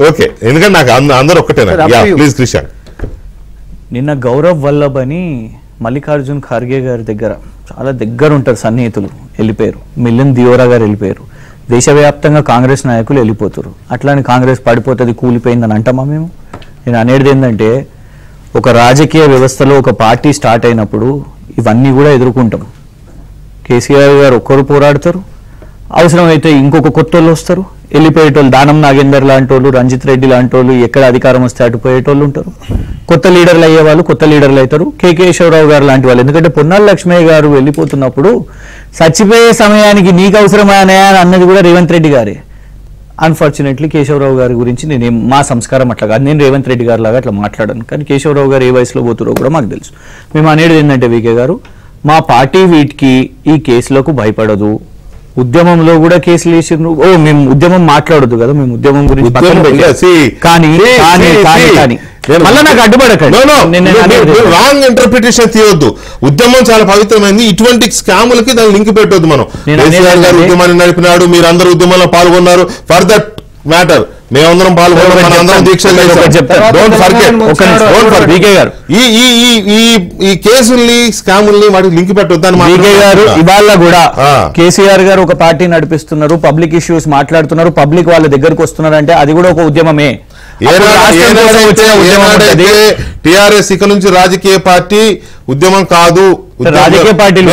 ఓకే, ఎందుకంటే నాకు అందరూ ఒక్కటేనా. ప్లీజ్ క్రిషాన్. నిన్న గౌరవ్ వల్లభ్ అని మల్లికార్జున్ ఖార్గే గారి దగ్గర చాలా దగ్గర ఉంటారు సన్నిహితులు, వెళ్ళిపోయారు. మిలింద్ దియోరా గారు వెళ్ళిపోయారు. దేశవ్యాప్తంగా కాంగ్రెస్ నాయకులు వెళ్ళిపోతారు. అట్లానే కాంగ్రెస్ పడిపోతుంది కూలిపోయిందని అంటామా మేము? నేను అనేది ఏంటంటే ఒక రాజకీయ వ్యవస్థలో ఒక పార్టీ స్టార్ట్ అయినప్పుడు ఇవన్నీ కూడా ఎదుర్కొంటాం. కేసీఆర్ గారు ఒక్కరు పోరాడతారు, అవసరమైతే ఇంకొక కొత్త వాళ్ళు వస్తారు, వెళ్ళిపోయేటోళ్ళు దానం నాగేందర్ లాంటి వాళ్ళు, రంజిత్ రెడ్డి లాంటి వాళ్ళు, ఎక్కడ అధికారం వస్తే అటుపోయేటోళ్ళు ఉంటారు. కొత్త లీడర్లు అయ్యేవాళ్ళు కొత్త లీడర్లు అవుతారు. కేశవరావు గారు లాంటి వాళ్ళు. ఎందుకంటే పొన్నాల లక్ష్మయ్య గారు వెళ్ళిపోతున్నప్పుడు చచ్చిపోయే సమయానికి నీకు అవసరమైనా అన్నది కూడా రేవంత్ రెడ్డి గారే. అన్ఫార్చునేట్లీ కేశవరావు గారి గురించి నేను మా సంస్కారం అట్లా కాదు, నేను రేవంత్ రెడ్డి గారు లాగా అట్లా మాట్లాడాను. కానీ కేశవరావు గారు ఏ వయసులో పోతారో కూడా మాకు తెలుసు. మేము అనేది ఏంటంటే వీకే గారు, మా పార్టీ వీటికి ఈ కేసులకు భయపడదు. ఉద్యమంలో కూడా కేసులు వేసిండ్రు. మేము ఉద్యమం మాట్లాడదు కదా, మేము ఉద్యమం గురించి కానీ మళ్ళీ నాకు అడ్డుపడకండి. రాంగ్ ఇంటర్ప్రిటేషన్ తీయొద్దు. ఉద్యమం చాలా పవిత్రమైంది. ఇటువంటి స్కాములకి దాన్ని లింక్ పెట్టొద్దు. మనం కేసీఆర్ గారు ఉద్యమాన్ని నడిపినాడు, మీరందరూ ఉద్యమంలో పాల్గొన్నారు. ఫర్ దట్ మ్యాటర్ మేమందరం పాల్గొన్నాం, మనందరం దీక్షలు ఈ కేసుల్ని స్కాముల్ని వాటికి లింక్ పెట్టొద్దని గారు. ఇవాళ కూడా కేసీఆర్ గారు ఒక పార్టీ నడిపిస్తున్నారు, పబ్లిక్ ఇష్యూస్ మాట్లాడుతున్నారు, పబ్లిక్ వాళ్ళ దగ్గరకు వస్తున్నారు అంటే అది కూడా ఒక ఉద్యమమే. టిఆర్ఎస్ ఇక నుంచి రాజకీయ పార్టీ ఉద్యమం కాదు. రాజకీయ పార్టీలు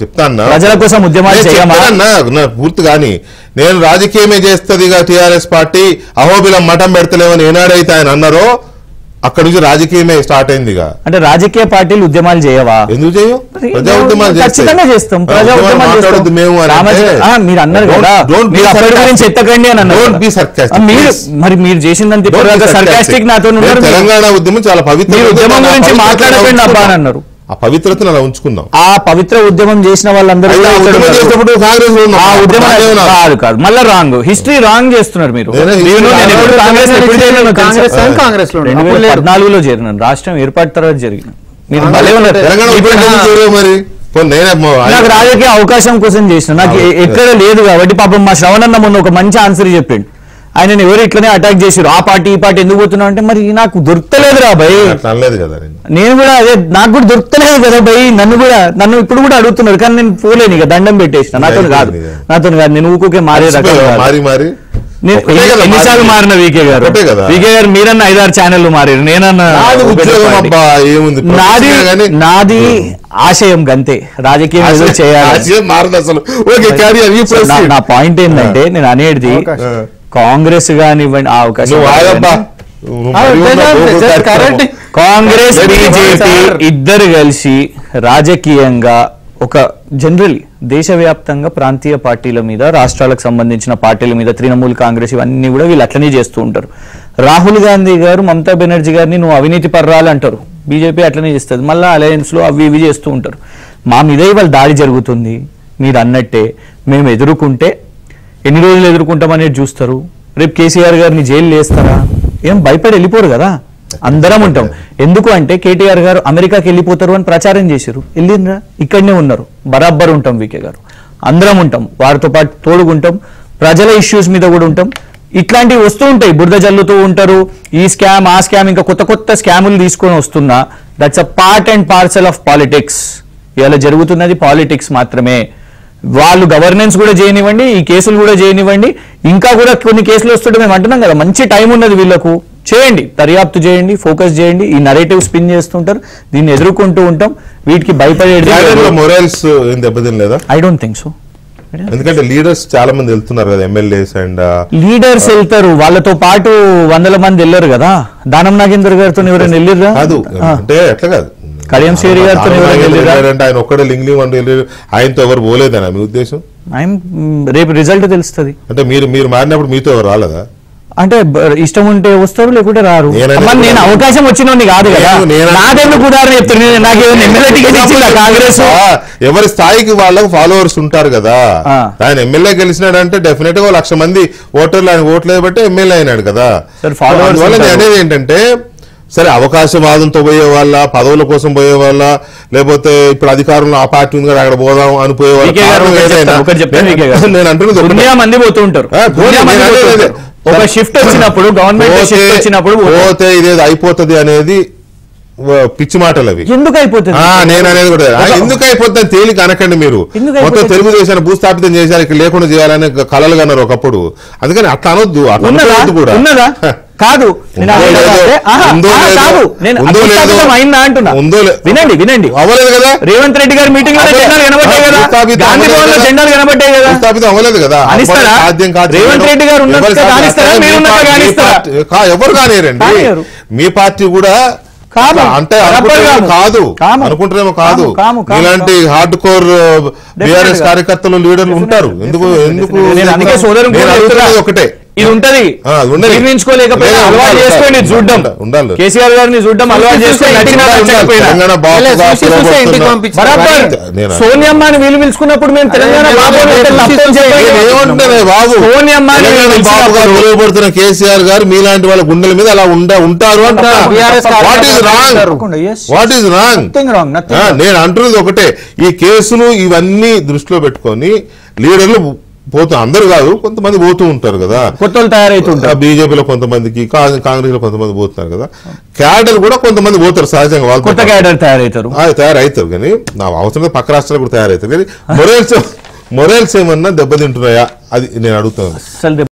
చెప్తాను ప్రజల కోసం ఉద్యమాలు పూర్తి కానీ నేను రాజకీయమే చేస్తుంది టిఆర్ఎస్ పార్టీ, అహోబిలం మఠం పెడతలేమని ఏనాడైతే ఆయన అన్నారో అక్కడి నుంచి రాజకీయమే స్టార్ట్ అయింది. అంటే రాజకీయ పార్టీలు ఉద్యమాలు చేయవా? ఎందుకు చేయవు? ప్రజా ఉద్యమాలు ఖచ్చితంగా చేస్తాం. మీరు అన్నారు కదా గురించి ఎత్తకండి అని అన్నారు. మరి మీరు చేసిందంత సర్కాస్టిక్ నాతో తెలంగాణ ఉద్యమం చాలా పవిత్ర ఉద్యమం గురించి మాట్లాడకండి అబ్బా అని అన్నారు. ఆ పవిత్రతను అలా ఉంచుకుందాం. ఆ పవిత్ర ఉద్యమం చేసిన వాళ్ళందరూ కాదు మళ్ళీ రాంగ్ హిస్టరీ రాంగ్ చేస్తున్నారు మీరు. 2014లో చేరినాను, రాష్ట్రం ఏర్పాటు తర్వాత జరిగిన. మీరు మరి నాకు రాజకీయ అవకాశం కోసం చేసిన, నాకు ఎక్కడ లేదు కాబట్టి పాపం మా శ్రవణన్న మొన్న ఒక మంచి ఆన్సర్ చెప్పిండు. ఆయన ఎవరు ఇట్లనే అటాక్ చేశారు, ఆ పార్టీ ఈ పార్టీ ఎందుకు పోతున్నా అంటే మరి నాకు దొరకలేదు రా భయ్. నేను కూడా అదే, నాకు కూడా దొరకలేదు కదా భయ్. నన్ను ఇప్పుడు కూడా అడుగుతున్నారు కానీ నేను పోలేను, ఇక దండం పెట్టేసిన. నాతో కాదు నేను ఊకే మారే రకం. ఎన్నిసార్లు మారిన వీకే గారు మీరన్నా 5-6 ఛానళ్లు మారారు, నేనన్నా. నాది ఆశయం గంతే, రాజకీయం ఏదో చేయాలి. నా పాయింట్ ఏంటంటే నేను అనేది కాంగ్రెస్ కానివ్వండి ఆ అవకాశం, కాంగ్రెస్ బీజేపీ ఇద్దరు కలిసి రాజకీయంగా ఒక జనరల్ దేశవ్యాప్తంగా ప్రాంతీయ పార్టీల మీద, రాష్ట్రాలకు సంబంధించిన పార్టీల మీద, తృణమూల్ కాంగ్రెస్ ఇవన్నీ కూడా వీళ్ళు అట్లనే చేస్తూ ఉంటారు. రాహుల్ గాంధీ గారు మమతా బెనర్జీ గారిని నువ్వు అవినీతి పర్రాలు అంటారు, బీజేపీ అట్లనే చేస్తుంది. మళ్ళీ అలయన్స్ లో అవి ఇవి చేస్తూ ఉంటారు. మా మీద ఇవాళ దాడి జరుగుతుంది, మీరు అన్నట్టే మేము ఎదుర్కొంటే ఎన్ని రోజులు ఎదుర్కొంటామనేది చూస్తారు. రేపు కేసీఆర్ గారిని జైలు వేస్తారా? ఏం భయపడి వెళ్ళిపోరు కదా, అందరం ఉంటాం. ఎందుకు అంటే కేటీఆర్ గారు అమెరికాకి వెళ్ళిపోతారు అని ప్రచారం చేశారు, వెళ్ళిండ్రా, ఇక్కడనే ఉన్నారు, బరాబర్ ఉంటాం. వీకే గారు అందరం ఉంటాం, వారితో పాటు తోడుగుంటాం, ప్రజల ఇష్యూస్ మీద కూడా ఉంటాం. ఇట్లాంటివి వస్తూ ఉంటాయి, బురద జల్లుతూ ఉంటారు, ఈ స్కామ్ ఆ స్కామ్, ఇంకా కొత్త కొత్త స్కాములు తీసుకొని వస్తున్నా. That's a part and parcel of politics. ఇలా జరుగుతున్నది పాలిటిక్స్ మాత్రమే. వాళ్ళు గవర్నెన్స్ కూడా చేయనివ్వండి, ఈ కేసులు కూడా చేయనివ్వండి, ఇంకా కూడా కొన్ని కేసులు వస్తుంటే మేము అంటున్నాం కదా మంచి టైం ఉన్నది వీళ్ళకు, చేయండి, దర్యాప్తు చేయండి, ఫోకస్ చేయండి. ఈ నరేటివ్ స్పిన్ చేస్తుంటారు, దీన్ని ఎదుర్కొంటూ ఉంటాం. వీటికి భయపడేది మొరల్స్ ఏం దెబ్బతిన లేదా? I don't think so. ఎందుకంటే లీడర్స్ చాలా మంది వెళ్తున్నారు కదా, ఎమ్మెల్యేస్ అండ్ లీడర్స్ వెళ్తారు, వాళ్ళతో పాటు 100 మంది వెళ్ళారు కదా. దానం నాగేందర్ గారితో ఎవరైనా వెళ్ళిర్రా? కాదు, అంటే ఎట్లా కాదు, కడియం శ్రీ గారితో అంటే ఆయన ఒక్కడే లింగ్లీ వన్ ఆయనతో ఎవరు పోలేదనా మీ ఉద్దేశం? ఆయన రేపు రిజల్ట్ తెలుస్తుంది. అంటే మీరు మారినప్పుడు మీతో ఎవరు రాలేదా? అంటే ఇష్టం ఉంటే వస్తారు, లేకుంటే రారు. నేను అవకాశం వచ్చినోని కాదు కదా, నాదెందుకు ఉదాహరణ చెప్తాను. నాకు ఎమ్మెల్యే టికెట్ ఇచ్చిందా కాంగ్రెస్? ఎవరి స్థాయికి వాళ్ళకు ఫాలోవర్స్ ఉంటారు కదా. ఆయన ఎమ్మెల్యే గెలిచినాడంటే డెఫినెట్ గా 1,00,000 మంది ఓటర్లు ఆయన ఓట్లు వేయబట్టే ఎమ్మెల్యే అయినాడు కదా. అనేది ఏంటంటే సరే అవకాశవాదంతో పోయే వాళ్ళ, పదవుల కోసం పోయే వాళ్ళ, లేకపోతే ఇప్పుడు అధికారంలో ఆ పార్టీ ఉంది కదా అక్కడ పోదాం అని పోయే వాళ్ళ, నేను అంటున్నది మంది పోతూ ఉంటారు. ఒక షిఫ్ట్ వచ్చినప్పుడు, గవర్నమెంట్ షిఫ్ట్ వచ్చినప్పుడు పోతే ఇదేదో అయిపోతుంది అనేది పిచ్చి మాటలు అవి. ఎందుకు అయిపోతుంది? నేను అనేది కూడా ఎందుకు అయిపోతుంది తేలిక అనకండి. మీరు మొత్తం తెలుగుదేశాన్ని భూస్థాపితం చేశారు, ఇక్కడ లేకుండా చేయాలని కలలు కన్నారు ఒకప్పుడు. అందుకని అట్లా అనొద్దు, అట్లా కూడా ఉన్నదా? కాదు, వినండి వినండి. అవ్వలేదు కదా, రేవంత్ రెడ్డి గారి మీటింగ్ లో జెండాలు కనబడ్డాయి కదా, గాంధీ భవన్ లో జెండాలు కనబడ్డాయి కదా. స్థాపితం అవ్వలేదు కదా. సాధ్యం కాదు. రేవంత్ రెడ్డి గారు ఎవరు కానిరండి, మీ పార్టీ కూడా అంటే కాదు అనుకుంటారేమో కాదు. ఇలాంటి హార్డ్ కోర్ బీఆర్ఎస్ కార్యకర్తలు లీడర్లు ఉంటారు. ఎందుకు ఒకటే ఇది ఉంటది, నిర్మించుకోలేకపోయినా అలవాటు చేసుకోండి చూడడం. కేసీఆర్ గారిని చూడడం అలవాటు చేసుకొని సోనియమ్మని వీలు పిలుచుకున్నప్పుడు మేము తెలంగాణ బాబుపడుతున్న కేసీఆర్ గారు మీలాంటి వాళ్ళ గుండెల మీద అలా ఉంటారు అంటారు. What is wrong? నేను అంటున్నది ఒకటే, ఈ కేసులు ఇవన్నీ దృష్టిలో పెట్టుకొని లీడర్లు పోతూ, అందరూ కాదు కొంతమంది పోతూ ఉంటారు కదా, కొత్త తయారైతుంటారు. బీజేపీలో కొంతమందికి, కాంగ్రెస్ లో కొంతమంది పోతున్నారు కదా, క్యాడర్ కూడా కొంతమంది పోతారు సహజంగా. వాళ్ళు కొత్త క్యాడర్ తయారవుతారు కానీ నా అవసరం పక్క రాష్ట్రాలు కూడా తయారవుతారు. కానీ మొరల్స్ ఏమన్నా దెబ్బతింటున్నాయా అది నేను అడుగుతాను.